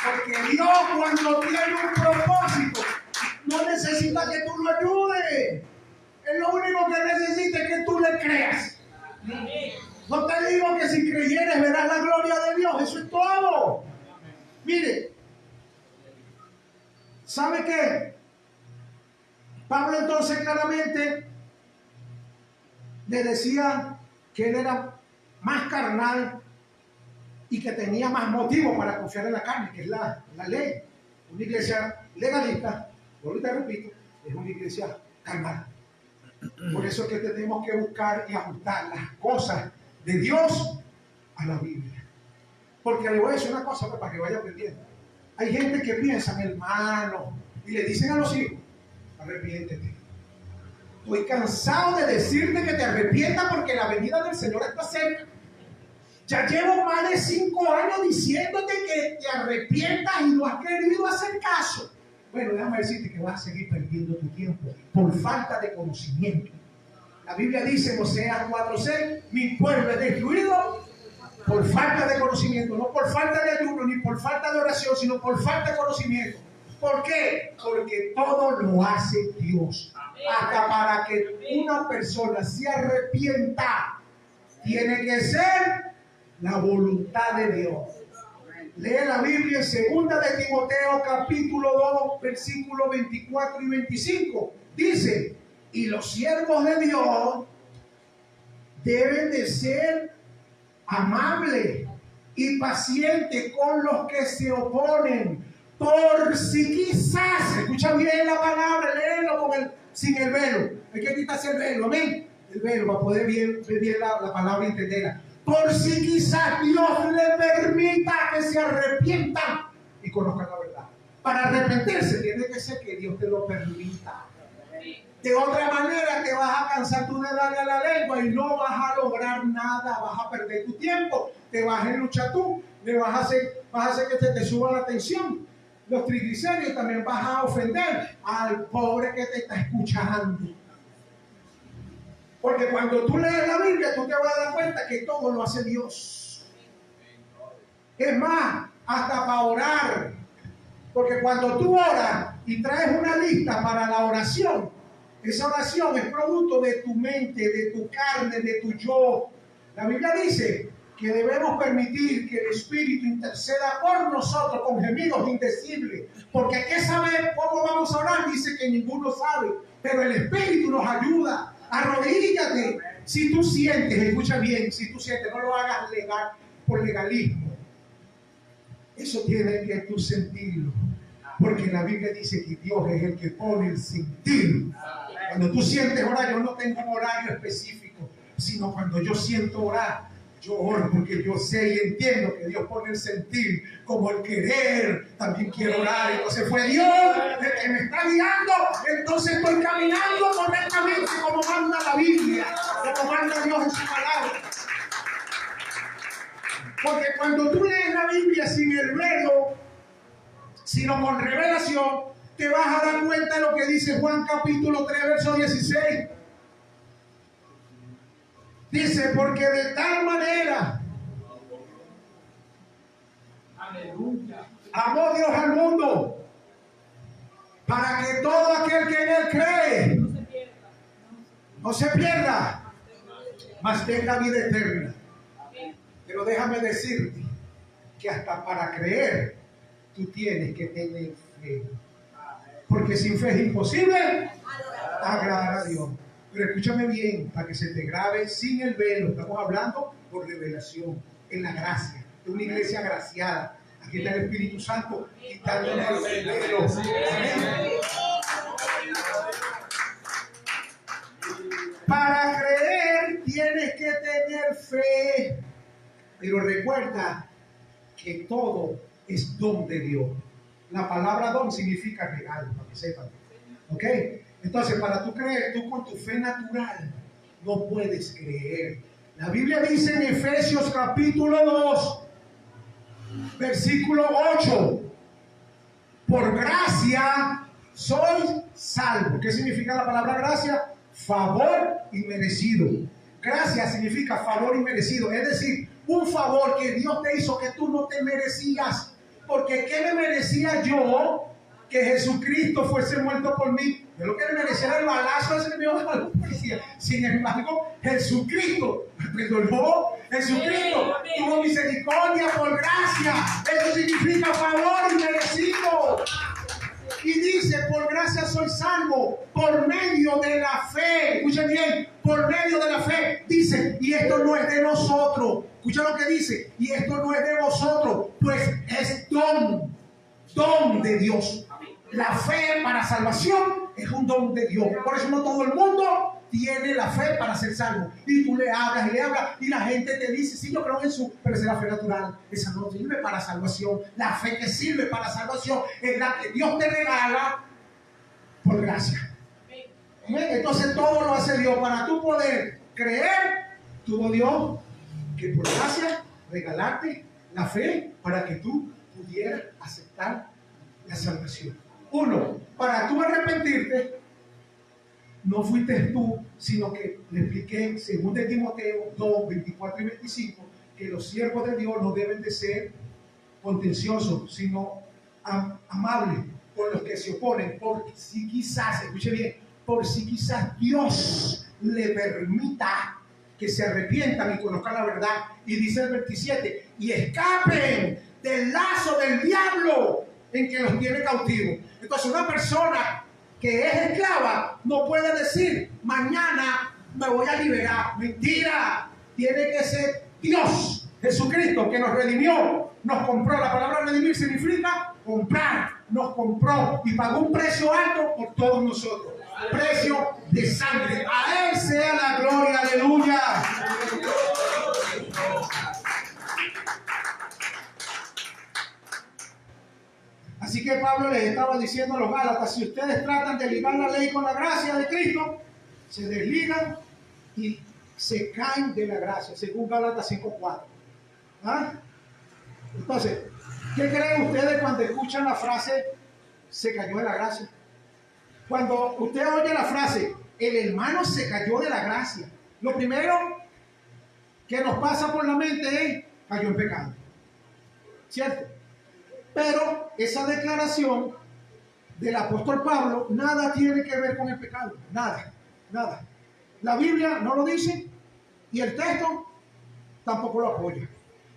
Porque Dios, cuando tiene un propósito, no necesita que tú lo ayudes. Él lo único que necesita es que tú le creas. No te digo que si creyeres verás la gloria de Dios. Eso es todo. Mire, ¿sabe qué? Pablo entonces claramente le decía que él era más carnal y que tenía más motivo para confiar en la carne, que es la ley. Una iglesia legalista Yo te repito, es una iglesia carnal. Por eso es que tenemos que buscar y ajustar las cosas de Dios a la Biblia. Porque le voy a decir una cosa para que vaya aprendiendo. Hay gente que piensa, hermano, y le dicen a los hijos, arrepiéntete. Estoy cansado de decirte que te arrepientas porque la venida del Señor está cerca. Ya llevo más de 5 años diciéndote que te arrepientas y no has querido hacer caso. Bueno, déjame decirte que vas a seguir perdiendo tu tiempo por falta de conocimiento. La Biblia dice en Oseas 4:6, mi pueblo es destruido por falta de conocimiento, no por falta de ayuno ni por falta de oración, sino por falta de conocimiento. ¿Por qué? Porque todo lo hace Dios. Hasta para que una persona se arrepienta, tiene que ser la voluntad de Dios. Lee la Biblia en 2 de Timoteo capítulo 2 versículos 24 y 25. Dice, y los siervos de Dios deben de ser amables y pacientes con los que se oponen, por si quizás, escucha bien la palabra, léelo sin el velo. Hay que quitarse el velo, amén. El velo para poder ver bien la palabra y entenderla. Por si quizás Dios le permita que se arrepientan y conozcan la verdad. Para arrepentirse tiene que ser que Dios te lo permita. De otra manera te vas a cansar tú de darle a la lengua y no vas a lograr nada, vas a perder tu tiempo, te vas a luchar tú, vas a hacer que te suba la tensión, los triglicéridos, también vas a ofender al pobre que te está escuchando. Porque cuando tú lees la Biblia, tú te vas a dar cuenta que todo lo hace Dios. Es más, hasta para orar. Porque cuando tú oras y traes una lista para la oración, esa oración es producto de tu mente, de tu carne, de tu yo. La Biblia dice que debemos permitir que el Espíritu interceda por nosotros con gemidos indecibles. Porque hay que saber cómo vamos a orar. Dice que ninguno sabe, pero el Espíritu nos ayuda. Arrodíllate. Si tú sientes, escucha bien, si tú sientes, no lo hagas legal, por legalismo. Eso tiene que tú sentirlo. Porque la Biblia dice que Dios es el que pone el sentir. Cuando tú sientes orar, yo no tengo un horario específico, sino cuando yo siento orar, yo oro porque yo sé y entiendo que Dios pone el sentir como el querer. También quiero orar. Entonces fue Dios el que me está guiando. Entonces estoy caminando correctamente como manda la Biblia, como manda Dios en su palabra. Porque cuando tú lees la Biblia sin el velo, sino con revelación, te vas a dar cuenta de lo que dice Juan capítulo 3, verso 16. Dice, porque de tal manera amó Dios al mundo, para que todo aquel que en él cree no se pierda, mas tenga vida eterna. Pero déjame decirte que hasta para creer tú tienes que tener fe, porque sin fe es imposible agradar a Dios. Pero escúchame bien, para que se te grabe sin el velo. Estamos hablando por revelación, en la gracia, de una iglesia agraciada. Aquí está el Espíritu Santo quitándole el velo. Amén. Para creer tienes que tener fe. Pero recuerda que todo es don de Dios. La palabra don significa regalo, para que sepan. ¿Ok? Entonces, para tú creer, tú con tu fe natural no puedes creer. La Biblia dice en Efesios capítulo 2, versículo 8, por gracia sois salvos. ¿Qué significa la palabra gracia? Favor inmerecido. Gracia significa favor inmerecido, es decir, un favor que Dios te hizo que tú no te merecías. Porque ¿qué me merecía yo? Que Jesucristo fuese muerto por mí. Yo lo que me merecía el balazo ese que me iba a dar la policía. Sin embargo, Jesucristo me perdonó. Jesucristo tuvo misericordia por gracia. Eso significa favor inmerecido. Y dice, por gracia soy salvo, por medio de la fe. Escuchen bien, por medio de la fe. Dice, y esto no es de nosotros. Escucha lo que dice, y esto no es de vosotros, pues es don de Dios. La fe para salvación es un don de Dios. Por eso no todo el mundo tiene la fe para ser salvo. Y tú le hablas y la gente te dice, sí, yo creo en Jesús, pero esa es la fe natural. Esa no sirve para salvación. La fe que sirve para salvación es la que Dios te regala por gracia. Entonces todo lo hace Dios. Para tú poder creer, tuvo Dios que por gracia regalarte la fe para que tú pudieras aceptar la salvación. Uno, para tú arrepentirte, no fuiste tú, sino que le expliqué, según de Timoteo 2, 24 y 25, que los siervos de Dios no deben de ser contenciosos, sino amables con los que se oponen, porque si quizás, escuche bien, por si quizás Dios le permita que se arrepientan y conozcan la verdad. Y dice el 27, y escapen del lazo del diablo en que los tiene cautivos. Entonces una persona que es esclava no puede decir, mañana me voy a liberar. Mentira, tiene que ser Dios, Jesucristo, que nos redimió, nos compró. La palabra redimir significa comprar, nos compró y pagó un precio alto por todos nosotros. Precio de sangre. A Él sea la gloria, aleluya. Así que Pablo les estaba diciendo a los Gálatas, si ustedes tratan de ligar la ley con la gracia de Cristo, se desligan y se caen de la gracia, según Gálatas 5:4. ¿Ah? Entonces, ¿qué creen ustedes cuando escuchan la frase se cayó de la gracia? Cuando usted oye la frase el hermano se cayó de la gracia, lo primero que nos pasa por la mente es cayó en pecado, ¿cierto? Pero esa declaración del apóstol Pablo nada tiene que ver con el pecado, nada. La Biblia no lo dice y el texto tampoco lo apoya.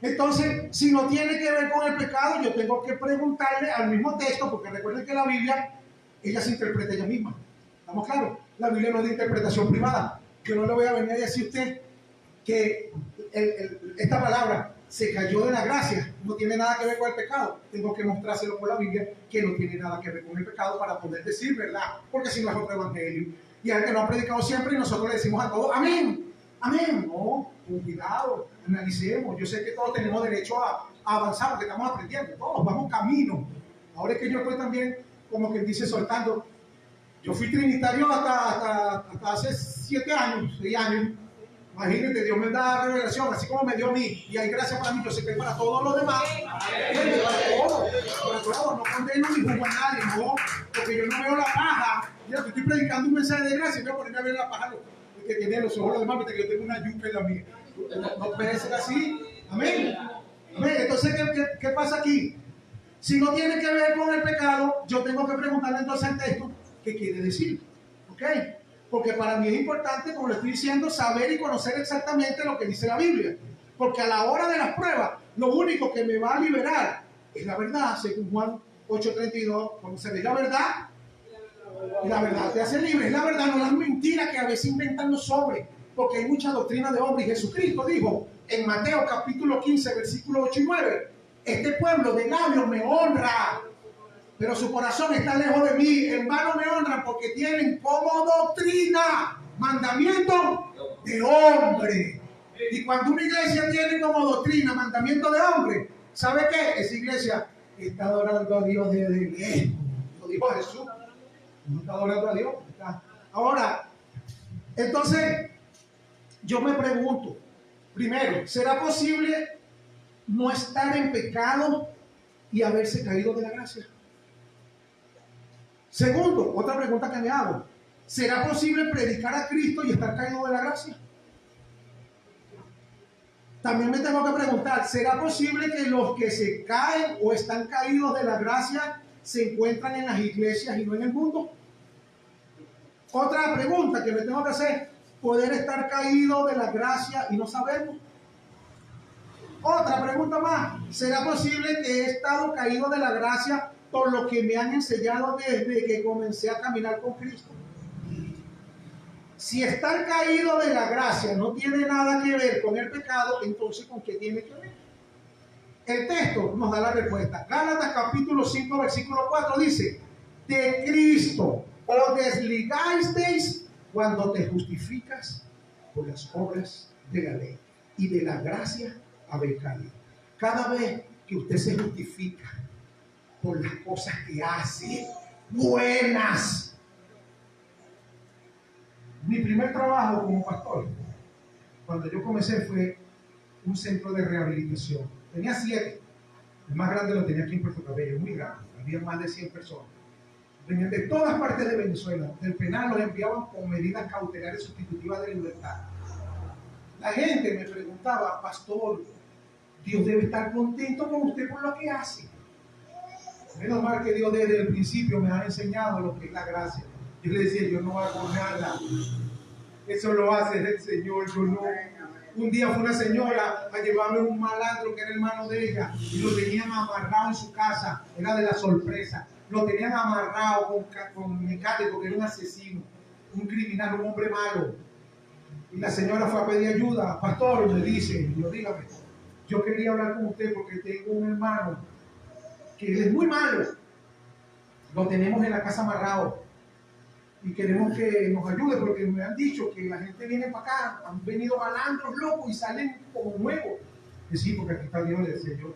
Entonces, si no tiene que ver con el pecado, yo tengo que preguntarle al mismo texto, porque recuerden que la Biblia, ella se interpreta ella misma. ¿Estamos claros? La Biblia no es de interpretación privada. Yo no le voy a venir a decir a usted que esta palabra se cayó de la gracia, no tiene nada que ver con el pecado. Tengo que mostrárselo por la Biblia que no tiene nada que ver con el pecado para poder decir verdad, porque si no es otro evangelio. Y al que lo ha predicado siempre y nosotros le decimos a todos, amén, amén. No, con cuidado, analicemos. Yo sé que todos tenemos derecho a avanzar porque estamos aprendiendo, todos vamos camino. Ahora es que yo estoy también, como que dice, soltando. Yo fui trinitario hasta hace 7 años, 6 años. Imagínate, Dios me da revelación, así como me dio a mí. Y hay gracia para mí, yo sé que para todos los demás. Para todos, no condeno ni juzgo a nadie, no. Porque yo no veo la paja. Mira, te estoy predicando un mensaje de gracia y voy a ponerme a ver la paja que tiene los ojos los demás, porque yo tengo una yuca en la mía. No puede ser así. Amén. Amén. Entonces, ¿qué pasa aquí? Si no tiene que ver con el pecado, yo tengo que preguntarle entonces al texto qué quiere decir. ¿Ok? Porque para mí es importante, como le estoy diciendo, saber y conocer exactamente lo que dice la Biblia. Porque a la hora de las pruebas, lo único que me va a liberar es la verdad, según Juan 8:32. Conoceréis la verdad y la verdad te hace libre. Es la verdad, no las mentiras que a veces inventan los hombres. Porque hay mucha doctrina de hombres. Y Jesucristo dijo en Mateo capítulo 15, versículos 8 y 9, este pueblo de labios me honra, pero su corazón está lejos de mí. En vano me honran porque tienen como doctrina mandamiento de hombre. Y cuando una iglesia tiene como doctrina mandamiento de hombre, ¿sabe qué? Esa iglesia está adorando a Dios desde lejos. Lo dijo Jesús. No está adorando a Dios. Ahora, entonces, yo me pregunto, primero, ¿será posible no estar en pecado y haberse caído de la gracia? Segundo, otra pregunta que me hago, ¿será posible predicar a Cristo y estar caído de la gracia? También me tengo que preguntar, ¿será posible que los que se caen o están caídos de la gracia se encuentran en las iglesias y no en el mundo? Otra pregunta que me tengo que hacer, ¿poder estar caído de la gracia y no saberlo? Otra pregunta más, ¿será posible que he estado caído de la gracia por lo que me han enseñado desde que comencé a caminar con Cristo? Si estar caído de la gracia no tiene nada que ver con el pecado, entonces ¿con qué tiene que ver? El texto nos da la respuesta. Gálatas capítulo 5, versículo 4 dice, de Cristo, o desligasteis cuando te justificas por las obras de la ley y de la gracia habéis caído. Cada vez que usted se justifica por las cosas que hace, buenas. Mi primer trabajo como pastor, cuando yo comencé, fue un centro de rehabilitación. Tenía 7. El más grande lo tenía aquí en Puerto Cabello, muy grande. Había más de 100 personas. Venían de todas partes de Venezuela. Del penal los enviaban con medidas cautelares sustitutivas de libertad. La gente me preguntaba, pastor, Dios debe estar contento con usted por lo que hace. Menos mal que Dios desde el principio me ha enseñado lo que es la gracia. Yo le decía, yo no hago nada. Eso lo hace el Señor, yo no. Un día fue una señora a llevarme un malandro que era hermano de ella y lo tenían amarrado en su casa. Era de la sorpresa. Lo tenían amarrado con mecate porque era un asesino, un criminal, un hombre malo. Y la señora fue a pedir ayuda. Pastor, me dice, yo dígame, yo quería hablar con usted porque tengo un hermano que es muy malo. Lo tenemos en la casa amarrado. Y queremos que nos ayude porque me han dicho que la gente viene para acá, han venido malandros locos y salen como nuevos. Y sí, porque aquí está Dios, le decía yo.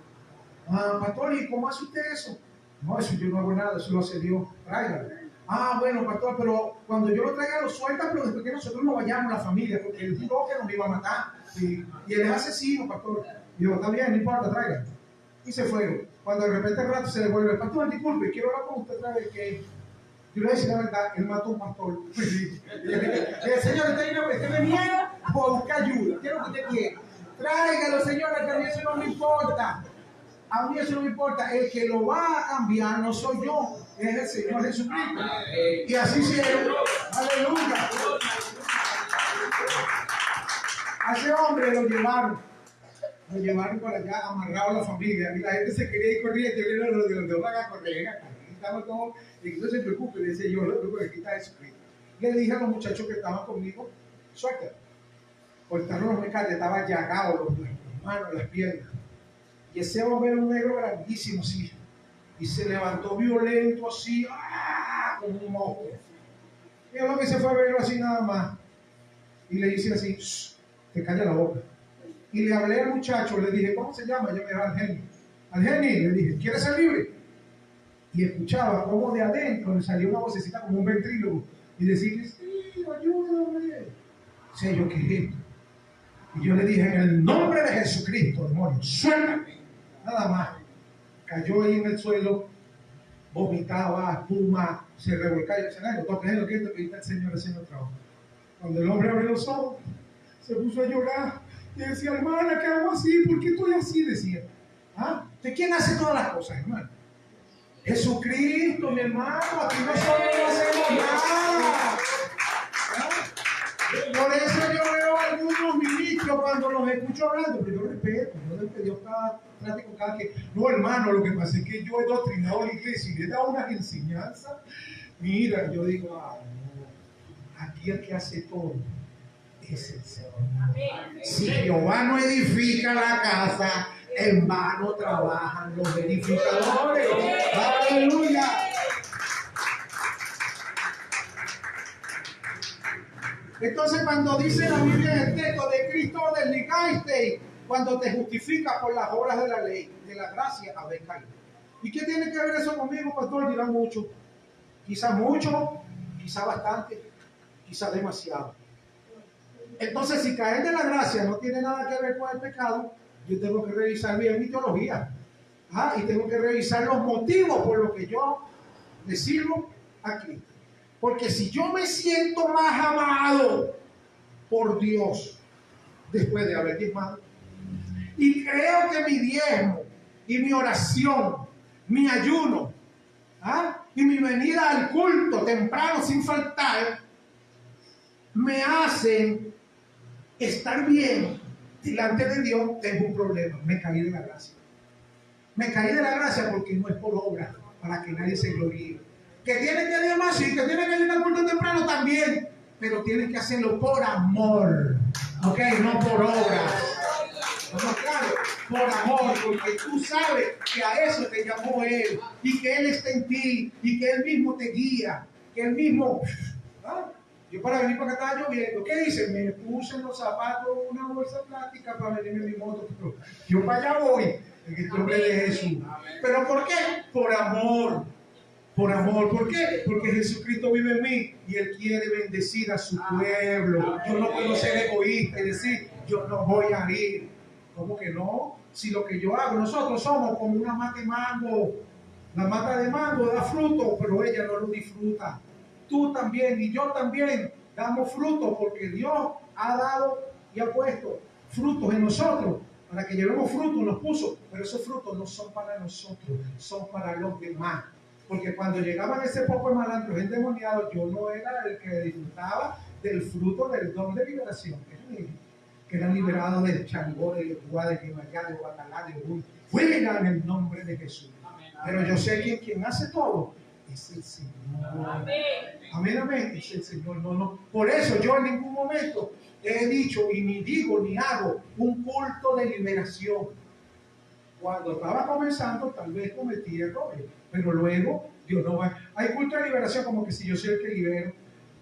Pastor, ¿y cómo hace usted eso? No, eso yo no hago nada, eso lo hace Dios. Tráigalo. Bueno, pastor, pero cuando yo lo traiga lo suelta, pero después que nosotros nos vayamos, la familia, porque él dijo que nos iba a matar. Y él es asesino, pastor. Y yo, está bien, no importa, tráigalo. Y se fueron. Cuando de repente el rato se devuelve, pastor, disculpe, quiero hablar con usted otra vez que... Yo le voy a decir la verdad, él mató a un pastor. Señor, usted me niega por buscar ayuda. ¿Qué es lo que usted quiere? Tráigalo, señor, que a mí eso no me importa. A mí eso no me importa. El que lo va a cambiar no soy yo, es el Señor Jesucristo. Y así hicieron. Aleluya. A ese hombre lo llevaron para allá amarrado a la familia. Y la gente se quería ir corriendo. Yo le digo, ¿dónde van a correr? Estamos todos, y que no se preocupe, le decía yo, lo único que aquí está Jesucristo. Le dije a los muchachos que estaban conmigo, suelta. Cortaron los mecates, estaban llagados las manos, las piernas. Y ese hombre era un negro grandísimo, sí. Y se levantó violento así, como un monstruo. Y el hombre se fue a verlo así nada más. Y le hice así, te calla la boca. Y le hablé al muchacho, le dije, ¿cómo se llama? Yo me llamaba Algeni. Algeni, le dije, ¿quieres ser libre? Y escuchaba como de adentro le salía una vocecita como un ventrílogo y decía, sí, ayúdame. O sea, yo, ¿qué es esto? Y yo le dije, en el nombre de Jesucristo, demonio, suéltame. Nada más. Cayó ahí en el suelo, vomitaba, espuma, se revolcaba. Y yo decía, no toques lo que esto que está el Señor haciendo el trabajo. Cuando el hombre abrió los ojos, se puso a llorar y decía, hermana, ¿qué hago así? ¿Por qué estoy así? Decía. ¿De quién hace todas las cosas, hermano? Jesucristo, mi hermano, aquí nosotros no hacemos nada. Por eso yo veo a algunos ministros cuando los escucho hablando, pero yo respeto, Dios trate con cada quien. No, hermano, lo que pasa es que yo he doctrinado a la iglesia y le he dado unas enseñanzas. Mira, yo digo, no, aquí el que hace todo es el Señor. Si Jehová no edifica la casa, en vano trabajan los edificadores. ¡Aleluya! Entonces, cuando dice la Biblia en el texto, de Cristo desligasteis, cuando te justificas por las obras de la ley, de la gracia habéis caído. ¿Y qué tiene que ver eso conmigo, pastor? Dirán mucho, quizá bastante, quizá demasiado. Entonces, si caer de la gracia no tiene nada que ver con el pecado, yo tengo que revisar bien mi teología. Y tengo que revisar los motivos por los que yo le sirvo a Cristo. Porque si yo me siento más amado por Dios después de haber diezmado, y creo que mi diezmo y mi oración, mi ayuno, y mi venida al culto temprano sin faltar, me hacen estar bien delante de Dios, tengo un problema. Me caí de la gracia. Me caí de la gracia porque no es por obra, para que nadie se gloríe. Que tiene que diezmar, sí, que tiene que ir al culto temprano también, pero tienes que hacerlo por amor, ¿ok? No por obra. ¿Estamos claros? por amor, porque tú sabes que a eso te llamó Él y que Él está en ti y que Él mismo te guía, que Él mismo... ¿Ah? Yo para venir para acá estaba lloviendo. ¿Qué dice? Me puse en los zapatos una bolsa plástica para venirme en mi moto. Yo para allá voy, en el nombre de Jesús. ¿Pero por qué? Por amor. Por amor. ¿Por qué? Porque Jesucristo vive en mí y Él quiere bendecir a su pueblo. Yo no puedo ser egoísta y decir, yo no voy a ir. ¿Cómo que no? Si lo que yo hago, nosotros somos como una mata de mango. La mata de mango da fruto, pero ella no lo disfruta. Tú también y yo también damos frutos porque Dios ha dado y ha puesto frutos en nosotros para que llevemos frutos, nos puso, pero esos frutos no son para nosotros, son para los demás. Porque cuando llegaban ese poco de malandros endemoniados, yo no era el que disfrutaba del fruto del don de liberación, que eran liberados del changó, de Guá, de Guimayá, de Guatalá, de Uruguay. Fuera en el nombre de Jesús. Pero yo sé que quien hace todo es el Señor. Amén, amén. Es el Señor. No. Por eso yo en ningún momento he dicho y ni digo ni hago un culto de liberación. Cuando estaba comenzando, tal vez cometí errores, pero luego Dios no va. Hay culto de liberación como que si yo soy el que libero.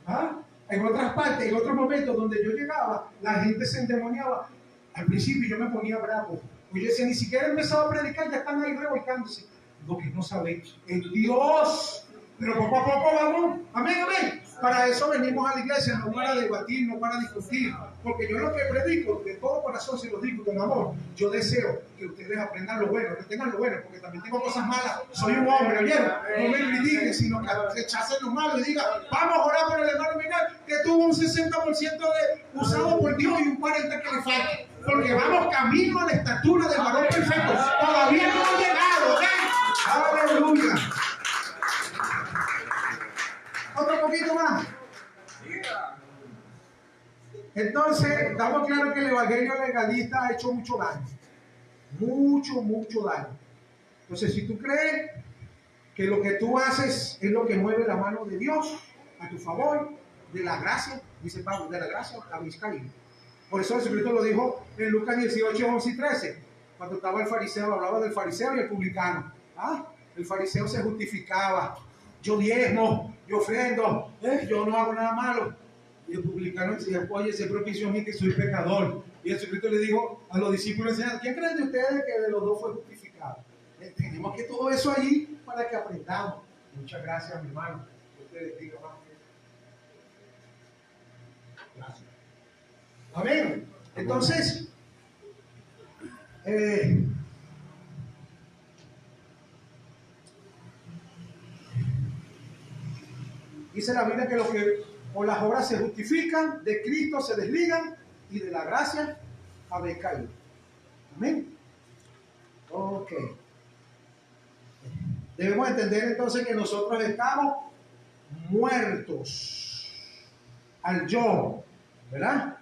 ¿Ah? En otras partes, en otros momentos donde yo llegaba, la gente se endemoniaba. Al principio yo me ponía bravo. Pues yo decía, ni siquiera he empezado a predicar, ya están ahí revolcándose. Lo que no sabéis es Dios. Pero poco a poco vamos. Amén, amén. Para eso venimos a la iglesia, no para debatir, no para discutir. Porque yo lo que predico, de todo corazón se lo digo con amor. Yo deseo que ustedes aprendan lo bueno, que tengan lo bueno, porque también tengo cosas malas. Soy un hombre, ¿oyeron? No me critiquen, sino que rechacen lo malo y digan, vamos a orar por el hermano Miguel, que tuvo un 60% de usado por Dios y un 40% que le falta. Porque vamos camino a la estatura del varón perfecto. Todavía no hemos llegado, ¿eh? Aleluya. Otro poquito más. Entonces, estamos claros que el evangelio legalista ha hecho mucho daño. Mucho daño. Entonces, si tú crees que lo que tú haces es lo que mueve la mano de Dios a tu favor, de la gracia, dice Pablo, de la gracia habéis caído. Por eso Jesucristo lo dijo en Lucas 18, 11 y 13. Cuando estaba el fariseo, hablaba del fariseo y el publicano. El fariseo se justificaba. Yo diezmo, yo ofrendo, yo no hago nada malo. Y el publicano decía, oye, se propició a mí que soy pecador. Y Jesucristo le dijo a los discípulos, ¿quién creen de ustedes que de los dos fue justificado? Tenemos que todo eso allí para que aprendamos. Muchas gracias, mi hermano. Ustedes digan más. Gracias. Amén. Entonces, dice la Biblia que los que por las obras se justifican, de Cristo se desligan y de la gracia habéis caído. Amén. Ok. Debemos entender entonces que nosotros estamos muertos al yo, ¿verdad?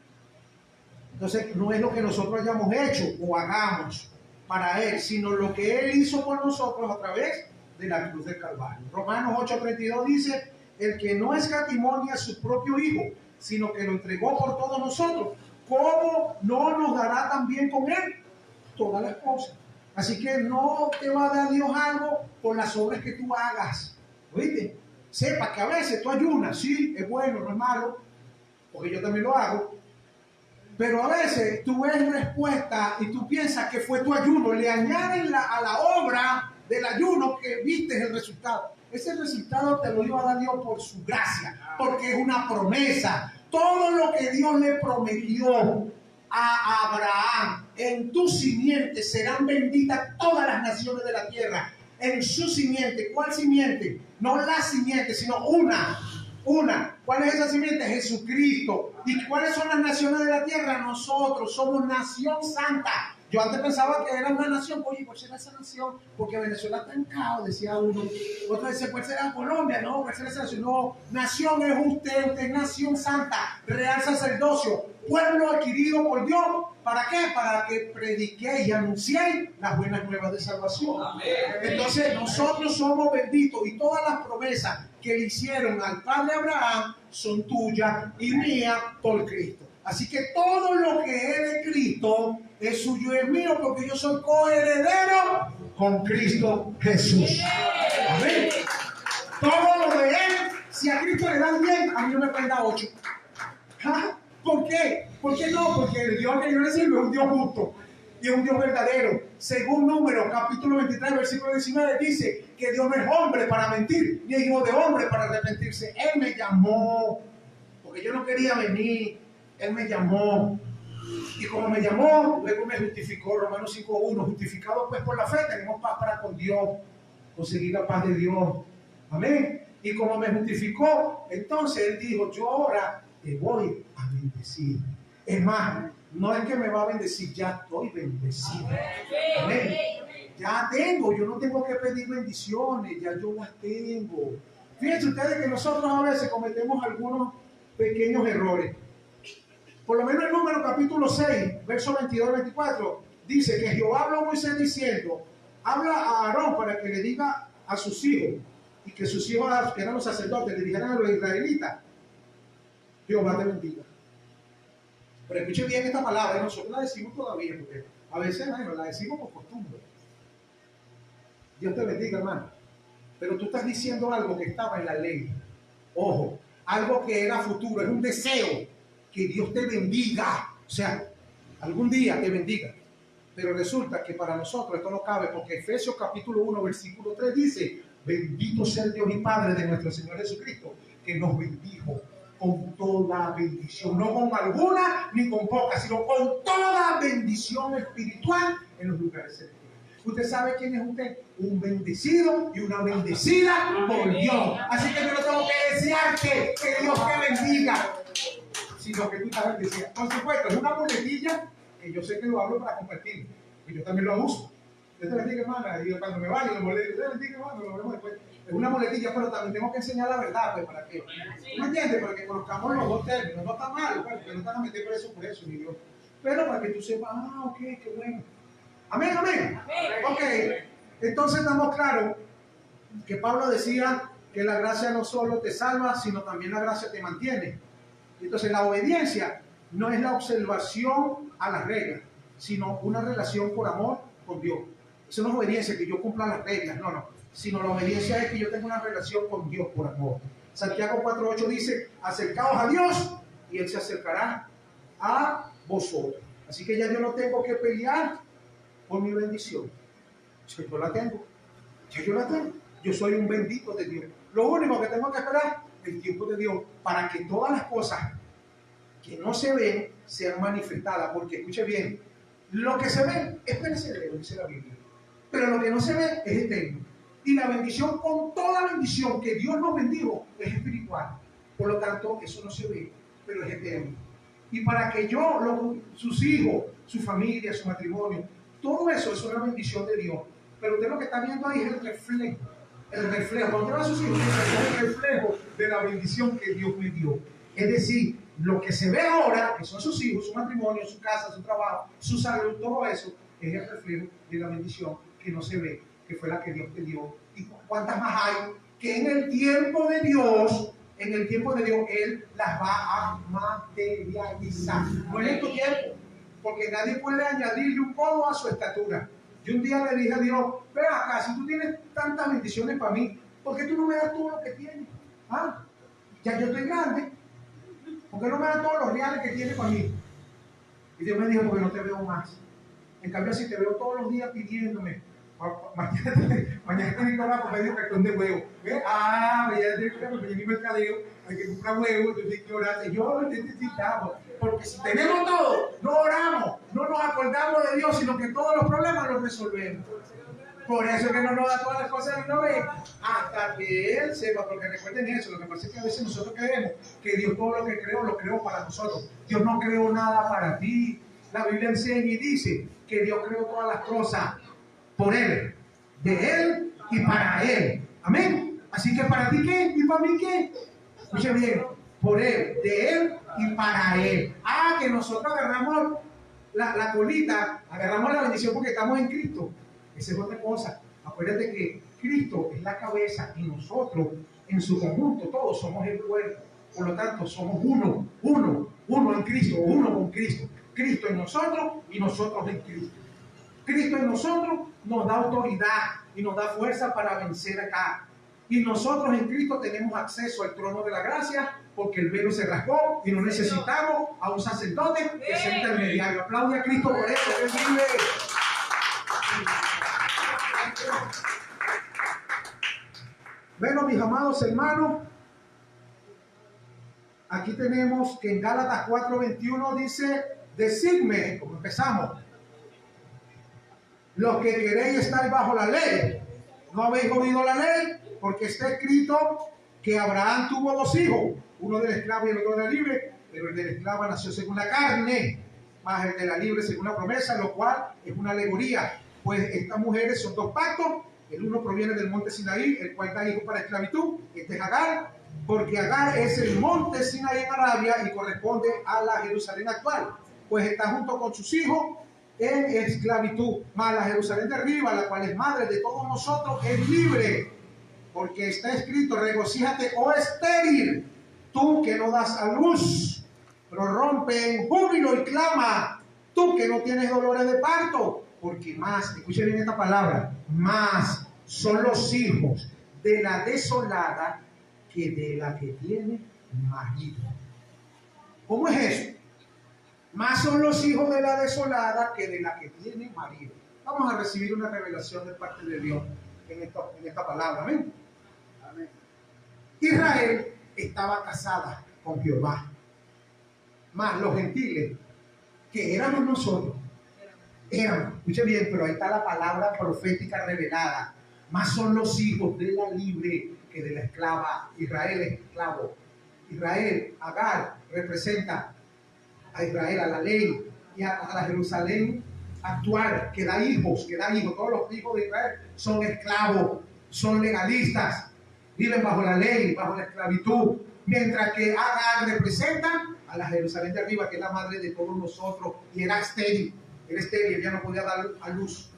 Entonces no es lo que nosotros hayamos hecho o hagamos para Él, sino lo que Él hizo por nosotros a través de la cruz del Calvario. Romanos 8:32 dice, el que no escatimó ni a su propio Hijo, sino que lo entregó por todos nosotros, ¿cómo no nos dará también con Él todas las cosas? Así que no te va a dar Dios algo por las obras que tú hagas. ¿Oíste? Sepa que a veces tú ayunas, sí, es bueno, no es malo, porque yo también lo hago. Pero a veces tú ves respuesta y tú piensas que fue tu ayuno. Le añaden a la obra del ayuno que viste el resultado. Ese resultado te lo iba a dar Dios por su gracia, porque es una promesa. Todo lo que Dios le prometió a Abraham, en tu simiente serán benditas todas las naciones de la tierra. En su simiente. ¿Cuál simiente? No la simiente, sino una. ¿Cuál es esa simiente? Jesucristo. ¿Y cuáles son las naciones de la tierra? Nosotros somos nación santa. Yo antes pensaba que era una nación. Oye, ¿cuál será esa nación? Porque Venezuela está en caos, decía uno. Otro decía, ¿cuál será Colombia? No, ¿cuál será esa nación? No, nación es usted es nación santa, real sacerdocio, pueblo adquirido por Dios. ¿Para qué? Para que prediquéis y anunciéis las buenas nuevas de salvación. Amén. Entonces nosotros somos benditos y todas las promesas que le hicieron al padre Abraham son tuyas y mías por Cristo. Así que todo lo que es de Cristo es suyo y es mío, porque yo soy coheredero con Cristo Jesús. Amén. Todo lo de Él, si a Cristo le dan 10, a mí no me pueden dar 8. ¿Ah? ¿Por qué? ¿Por qué no? Porque el Dios que yo le sirvo es un Dios justo y es un Dios verdadero. Según Números, capítulo 23, versículo 19, dice que Dios no es hombre para mentir, ni es hijo de hombre para arrepentirse. Él me llamó, porque yo no quería venir. Él me llamó. Y como me llamó, luego me justificó. Romanos 5:1. Justificado pues por la fe, tenemos paz para con Dios. Conseguir la paz de Dios. Amén. Y como me justificó, entonces Él dijo, yo ahora te voy a bendecir. Es más, no es que me va a bendecir, ya estoy bendecido. Amén. Ya tengo, yo no tengo que pedir bendiciones, ya yo las tengo. Fíjense ustedes que nosotros a veces cometemos algunos pequeños errores. Por lo menos el Número capítulo 6, verso 22 y 24, dice que Jehová habló a Moisés diciendo, habla a Aarón para que le diga a sus hijos, y que sus hijos, que eran los sacerdotes, le dijeran a los israelitas, Jehová te bendiga. Pero escuchen bien esta palabra, y nosotros la decimos todavía, porque a veces la decimos por costumbre. Dios te bendiga, hermano. Pero tú estás diciendo algo que estaba en la ley. Ojo, algo que era futuro, es un deseo. Que Dios te bendiga, o sea, algún día te bendiga. Pero resulta que para nosotros esto no cabe, porque Efesios capítulo 1, versículo 3 dice, bendito sea el Dios y Padre de nuestro Señor Jesucristo, que nos bendijo con toda bendición, no con alguna ni con poca, sino con toda bendición espiritual en los lugares celestiales. Usted sabe quién es usted, un bendecido y una bendecida por Dios. Así que yo no tengo que desearte que Dios te bendiga, sino que tú estás bendecida. Por supuesto, es una muletilla que yo sé que lo hablo para compartir, y yo también lo uso. Dios te bendiga, hermana, y yo cuando me vaya, lo molesto, Dios te bendiga, hermano, lo vemos después. Es una muletilla, pero también tengo que enseñar la verdad, pues, para que, ¿no entiendes? Para que conozcamos los dos términos. No está mal, pues, que no están a meter por eso, ni Dios. Pero para que tú sepas, ok, qué bueno. Amén, amén. Ok, entonces estamos claros que Pablo decía que la gracia no solo te salva, sino también la gracia te mantiene. Entonces la obediencia no es la observación a las reglas, sino una relación por amor con Dios. Eso no es obediencia, que yo cumpla las reglas, no. Sino la obediencia es que yo tenga una relación con Dios por amor. Santiago 4:8 dice, acercaos a Dios y Él se acercará a vosotros. Así que ya yo no tengo que pelear por mi bendición. Yo la tengo. Yo la tengo. Yo soy un bendito de Dios. Lo único que tengo que esperar es el tiempo de Dios para que todas las cosas que no se ven sean manifestadas. Porque escuche bien, lo que se ve es perecedero, dice la Biblia. Pero lo que no se ve es eterno. Y la bendición, con toda bendición que Dios nos bendijo, es espiritual. Por lo tanto, eso no se ve, pero es eterno. Y para que sus hijos, su familia, su matrimonio, todo eso es una bendición de Dios. Pero usted lo que está viendo ahí es el reflejo. El reflejo. Cuando usted va a sus hijos, es el reflejo de la bendición que Dios me dio. Es decir, lo que se ve ahora, que son sus hijos, su matrimonio, su casa, su trabajo, su salud, todo eso, es el reflejo de la bendición que no se ve, que fue la que Dios te dio. ¿Y cuántas más hay? Que en el tiempo de Dios, Él las va a materializar. No es en tu tiempo, porque nadie puede añadirle un codo a su estatura. Yo un día le dije a Dios, ve acá, si tú tienes tantas bendiciones para mí, ¿por qué tú no me das todo lo que tienes? Ya yo estoy grande, ¿por qué no me das todos los reales que tienes para mí? Y Dios me dijo, porque no te veo más. En cambio, si te veo todos los días pidiéndome, mañana tengo que hablar con medio cartón de huevo. Mañana tengo que hablar con mi mercadeo, hay que comprar huevos, yo tengo que orar. Yo lo necesitamos, porque si tenemos todo, no oramos, no nos acordamos de Dios, sino que todos los problemas los resolvemos. Por eso es que no nos da todas las cosas de una vez, hasta que Él sepa, porque recuerden eso, lo que pasa es que a veces nosotros creemos que Dios todo lo que creó, lo creó para nosotros. Dios no creó nada para ti. La Biblia enseña y dice que Dios creó todas las cosas por Él, de Él y para Él. Amén. Así que para ti, ¿qué? ¿Y para mí qué? Escuche bien, por Él, de Él y para Él. Que nosotros agarramos la colita, agarramos la bendición porque estamos en Cristo. Esa es otra cosa. Acuérdate que Cristo es la cabeza y nosotros, en su conjunto, todos somos el cuerpo. Por lo tanto, somos uno en Cristo, uno con Cristo. Cristo en nosotros y nosotros en Cristo. Cristo en nosotros nos da autoridad y nos da fuerza para vencer acá. Y nosotros en Cristo tenemos acceso al trono de la gracia porque el velo se rasgó y no necesitamos a un sacerdote que sea intermediario. Aplaude a Cristo por eso, que Él vive. Bueno, mis amados hermanos, aquí tenemos que en Gálatas 4:21 dice: decidme, como empezamos, los que queréis estar bajo la ley, ¿no habéis oído la ley? Porque está escrito que Abraham tuvo 2 hijos, uno del esclavo y el otro de la libre, pero el del esclavo nació según la carne, más el de la libre según la promesa, lo cual es una alegoría, pues estas mujeres son 2 pactos. El uno proviene del monte Sinaí, el cual da hijos para esclavitud. Este es Agar, porque Agar es el monte Sinaí en Arabia y corresponde a la Jerusalén actual, pues está junto con sus hijos en esclavitud. Mas la Jerusalén de arriba, la cual es madre de todos nosotros, es libre, porque está escrito: regocíjate, oh estéril, tú que no das a luz, prorrompe en júbilo y clama, tú que no tienes dolores de parto, porque más, escuchen bien esta palabra, más son los hijos de la desolada que de la que tiene marido. ¿Cómo es eso? Más son los hijos de la desolada que de la que tiene marido. Vamos a recibir una revelación de parte de Dios en esta palabra. Amén. Amén. Israel estaba casada con Jehová, más los gentiles, que éramos nosotros, éramos, escuche bien, pero ahí está la palabra profética revelada: más son los hijos de la libre que de la esclava. Israel es esclavo. Israel, Agar, representa a Israel, a la ley y a la Jerusalén actual, que da hijos. Todos los hijos de Israel son esclavos, son legalistas, viven bajo la ley, bajo la esclavitud, mientras que Agar representa a la Jerusalén de arriba, que es la madre de todos nosotros, y era estéril, ella no podía dar a luz.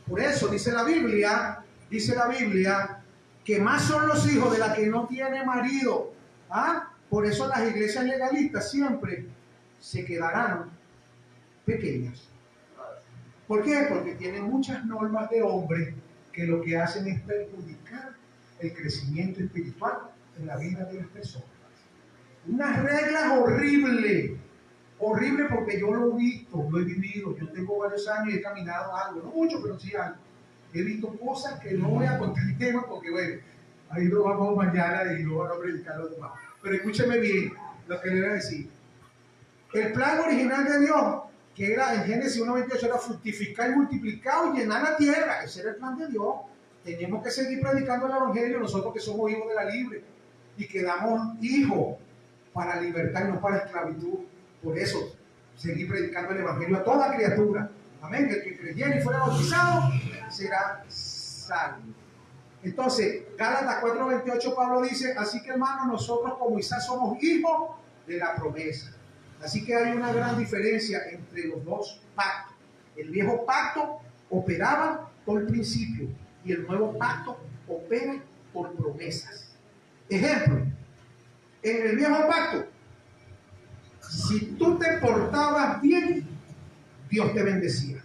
Por eso dice la Biblia que más son los hijos de la que no tiene marido. Por eso las iglesias legalistas siempre se quedarán pequeñas. ¿Por qué? Porque tienen muchas normas de hombres que lo que hacen es perjudicar el crecimiento espiritual en la vida de las personas. Unas reglas horribles porque yo lo he visto, lo he vivido. Yo tengo varios años y he caminado algo, no mucho, pero sí algo. He visto cosas que no voy a contar el tema porque, bueno, ahí lo vamos mañana y lo van a predicar los demás. Pero escúcheme bien lo que le voy a decir. El plan original de Dios, que era en Génesis 1:28, era fructificar y multiplicar y llenar la tierra. Ese era el plan de Dios. Tenemos que seguir predicando el evangelio, nosotros que somos hijos de la libre y que damos hijos para libertad, no para esclavitud. Por eso, seguir predicando el evangelio a toda criatura. Amén. El que creyera y fuera bautizado será salvo. Entonces, Gálatas 4:28, Pablo dice: así que, hermanos, nosotros como Isaac somos hijos de la promesa. Así que hay una gran diferencia entre los 2 pactos. El viejo pacto operaba por principio y el nuevo pacto opera por promesas. Ejemplo, en el viejo pacto, si tú te portabas bien, Dios te bendecía.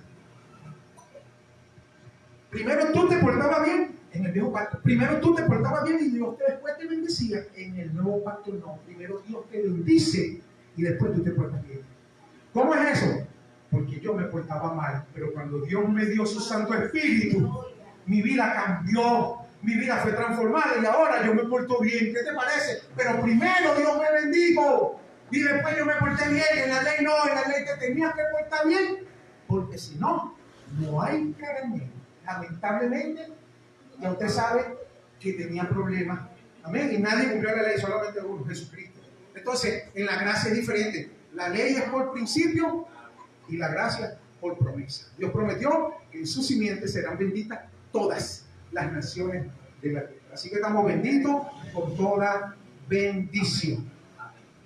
Primero tú te portabas bien en el viejo pacto. Primero tú te portabas bien y Dios después te bendecía. En el nuevo pacto no. Primero Dios te bendice y después tú te portas bien. ¿Cómo es eso? Porque yo me portaba mal, pero cuando Dios me dio su Santo Espíritu, mi vida cambió, mi vida fue transformada y ahora yo me porto bien. ¿Qué te parece? Pero primero Dios me bendijo y después yo me porté bien. En la ley no, en la ley te tenías que portar bien, porque si no, no hay caramelo. Lamentablemente, ya usted sabe que tenía problemas. Amén. Y nadie cumplió la ley, solamente uno, Jesucristo. Entonces, en la gracia es diferente. La ley es por principio y la gracia por promesa. Dios prometió que en su simiente serán benditas todas las naciones de la tierra. Así que estamos benditos con toda bendición.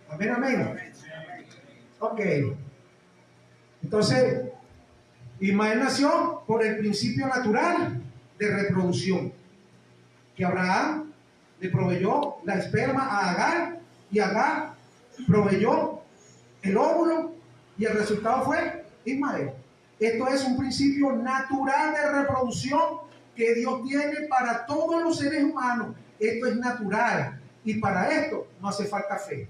Amén, amén. Ok. Entonces, Ismael nació por el principio natural de reproducción, que Abraham le proveyó la esperma a Agar Y Agar proveyó el óvulo y el resultado fue Ismael. Esto es un principio natural de reproducción que Dios tiene para todos los seres humanos. Esto es natural. Y para esto no hace falta fe.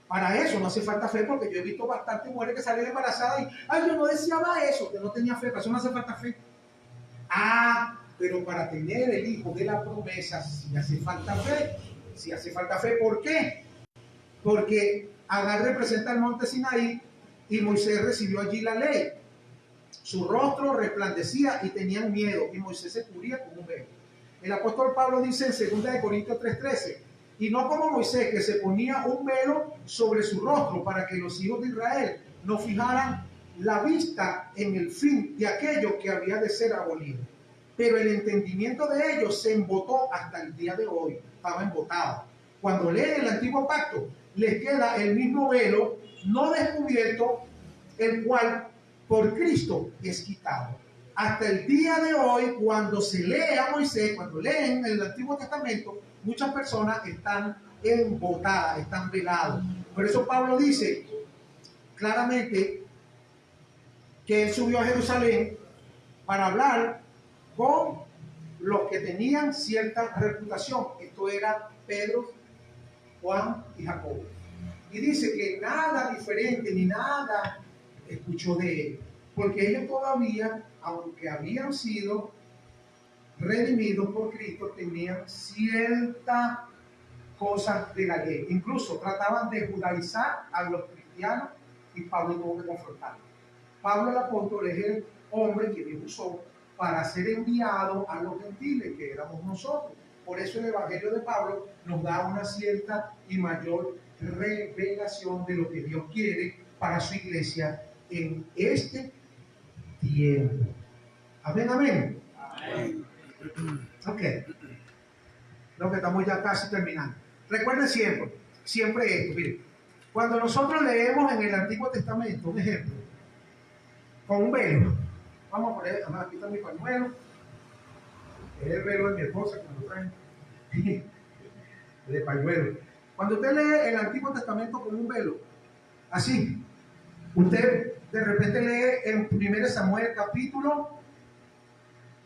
Para eso no hace falta fe, porque yo he visto bastantes mujeres que salen embarazadas y, ay, yo no deseaba eso, que no tenía fe. Para eso no hace falta fe. Ah, pero para tener el hijo de la promesa sí hace falta fe. Sí hace falta fe. ¿Por qué? Porque Agar representa el monte Sinaí y Moisés recibió allí la ley. Su rostro resplandecía y tenían miedo, y Moisés se cubría con un velo. El apóstol Pablo dice en 2 Corintios 3:13, y no como Moisés, que se ponía un velo sobre su rostro para que los hijos de Israel no fijaran la vista en el fin de aquello que había de ser abolido. Pero el entendimiento de ellos se embotó hasta el día de hoy, estaba embotado. Cuando leen el antiguo pacto, les queda el mismo velo no descubierto, el cual por Cristo es quitado. Hasta el día de hoy, cuando se lee a Moisés, cuando leen el Antiguo Testamento, muchas personas están embotadas, están velados. Por eso Pablo dice claramente que él subió a Jerusalén para hablar con los que tenían cierta reputación. Esto era Pedro, Juan y Jacobo. Y dice que nada diferente ni nada escuchó de ellos, porque ellos todavía, aunque habían sido redimidos por Cristo, tenían ciertas cosas de la ley. Incluso trataban de judaizar a los cristianos y Pablo tuvo que confrontarlos. Pablo el apóstol es el hombre que Dios usó para ser enviado a los gentiles, que éramos nosotros. Por eso el evangelio de Pablo nos da una cierta y mayor revelación de lo que Dios quiere para su iglesia en este tiempo. Amén, amén. Amén. Ok. Lo que estamos ya casi terminando. Recuerden siempre esto. Miren, cuando nosotros leemos en el Antiguo Testamento, un ejemplo, con un velo, vamos a poner, aquí está mi pañuelo, es el velo de mi esposa que me lo traen, de pañuelo. Cuando usted lee el Antiguo Testamento con un velo, así, usted de repente lee en 1 Samuel capítulo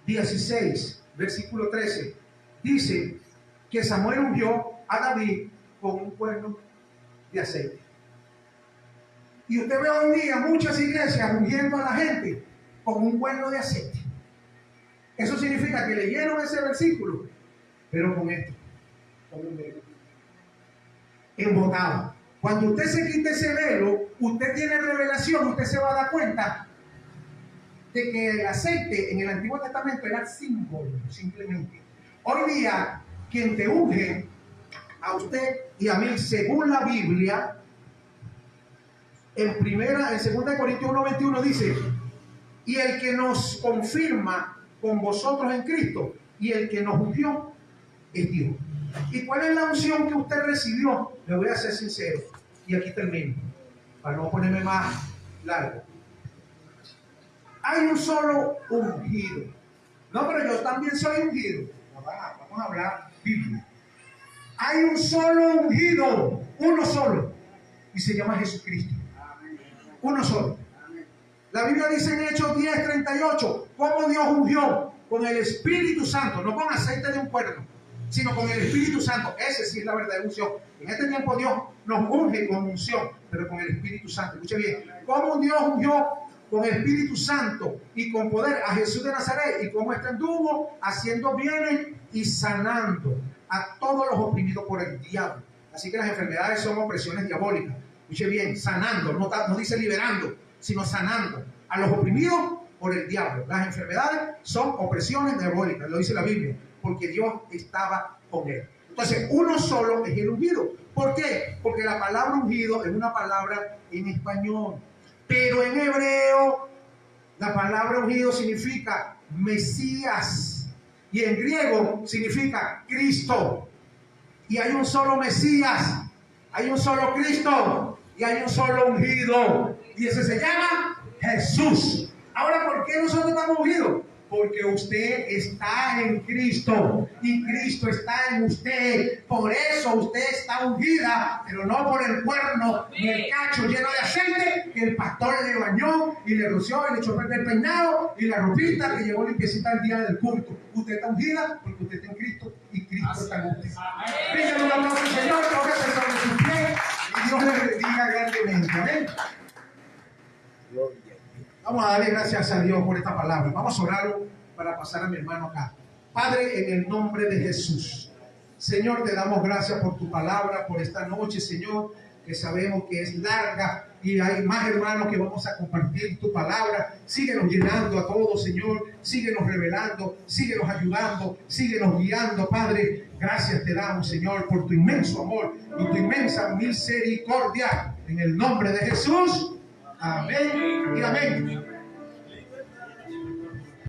16, versículo 13, dice que Samuel ungió a David con un cuerno de aceite. Y usted ve hoy en día muchas iglesias ungiendo a la gente con un cuerno de aceite. Eso significa que leyeron ese versículo, pero con esto, con un velo embotado. Cuando usted se quite ese velo, usted tiene revelación, usted se va a dar cuenta de que el aceite en el Antiguo Testamento era símbolo, simplemente. Hoy día, quien te unge a usted y a mí, según la Biblia, en 2 Corintios 1:21 dice, y el que nos confirma con vosotros en Cristo, y el que nos ungió es Dios. ¿Y cuál es la unción que usted recibió? Le voy a ser sincero, y aquí termino, para no ponerme más largo. Hay un solo ungido. No, pero yo también soy ungido. Vamos a hablar Biblia. Hay un solo ungido, uno solo, y se llama Jesucristo. Uno solo. La Biblia dice en Hechos 10:38, cómo Dios ungió con el Espíritu Santo, no con aceite de un cuerno, sino con el Espíritu Santo. Ese sí es la verdadera unción. En este tiempo Dios nos unge con unción, pero con el Espíritu Santo. Escuche bien, cómo Dios ungió con el Espíritu Santo y con poder a Jesús de Nazaret, y cómo este anduvo haciendo bienes y sanando a todos los oprimidos por el diablo. Así que las enfermedades son opresiones diabólicas. Escuche bien, sanando, no dice liberando, sino sanando a los oprimidos por el diablo. Las enfermedades son opresiones diabólicas, lo dice la Biblia, porque Dios estaba con él. Entonces, uno solo es el ungido. ¿Por qué? Porque la palabra ungido es una palabra en español, pero en hebreo la palabra ungido significa Mesías, y en griego significa Cristo. Y hay un solo Mesías, hay un solo Cristo y hay un solo ungido, y ese se llama Jesús. Ahora, ¿por qué nosotros estamos ungidos? Porque usted está en Cristo y Cristo está en usted. Por eso usted está ungida, pero no por el cuerno ni el cacho lleno de aceite que el pastor le bañó y le roció y le echó el peinado y la ropita que llevó limpiecita el día del culto. Usted está ungida porque usted está en Cristo y Cristo está en usted. Pídale un aplauso al Señor, póngase sobre sus pies y Dios le bendiga grandemente. Amén. Vamos a darle gracias a Dios por esta palabra. Vamos a orarlo para pasar a mi hermano acá. Padre, en el nombre de Jesús, Señor, te damos gracias por tu palabra, por esta noche, Señor, que sabemos que es larga y hay más hermanos que vamos a compartir tu palabra. Síguenos llenando a todos, Señor. Síguenos revelando, síguenos ayudando, síguenos guiando, Padre. Gracias te damos, Señor, por tu inmenso amor y tu inmensa misericordia. En el nombre de Jesús. Amén y amén.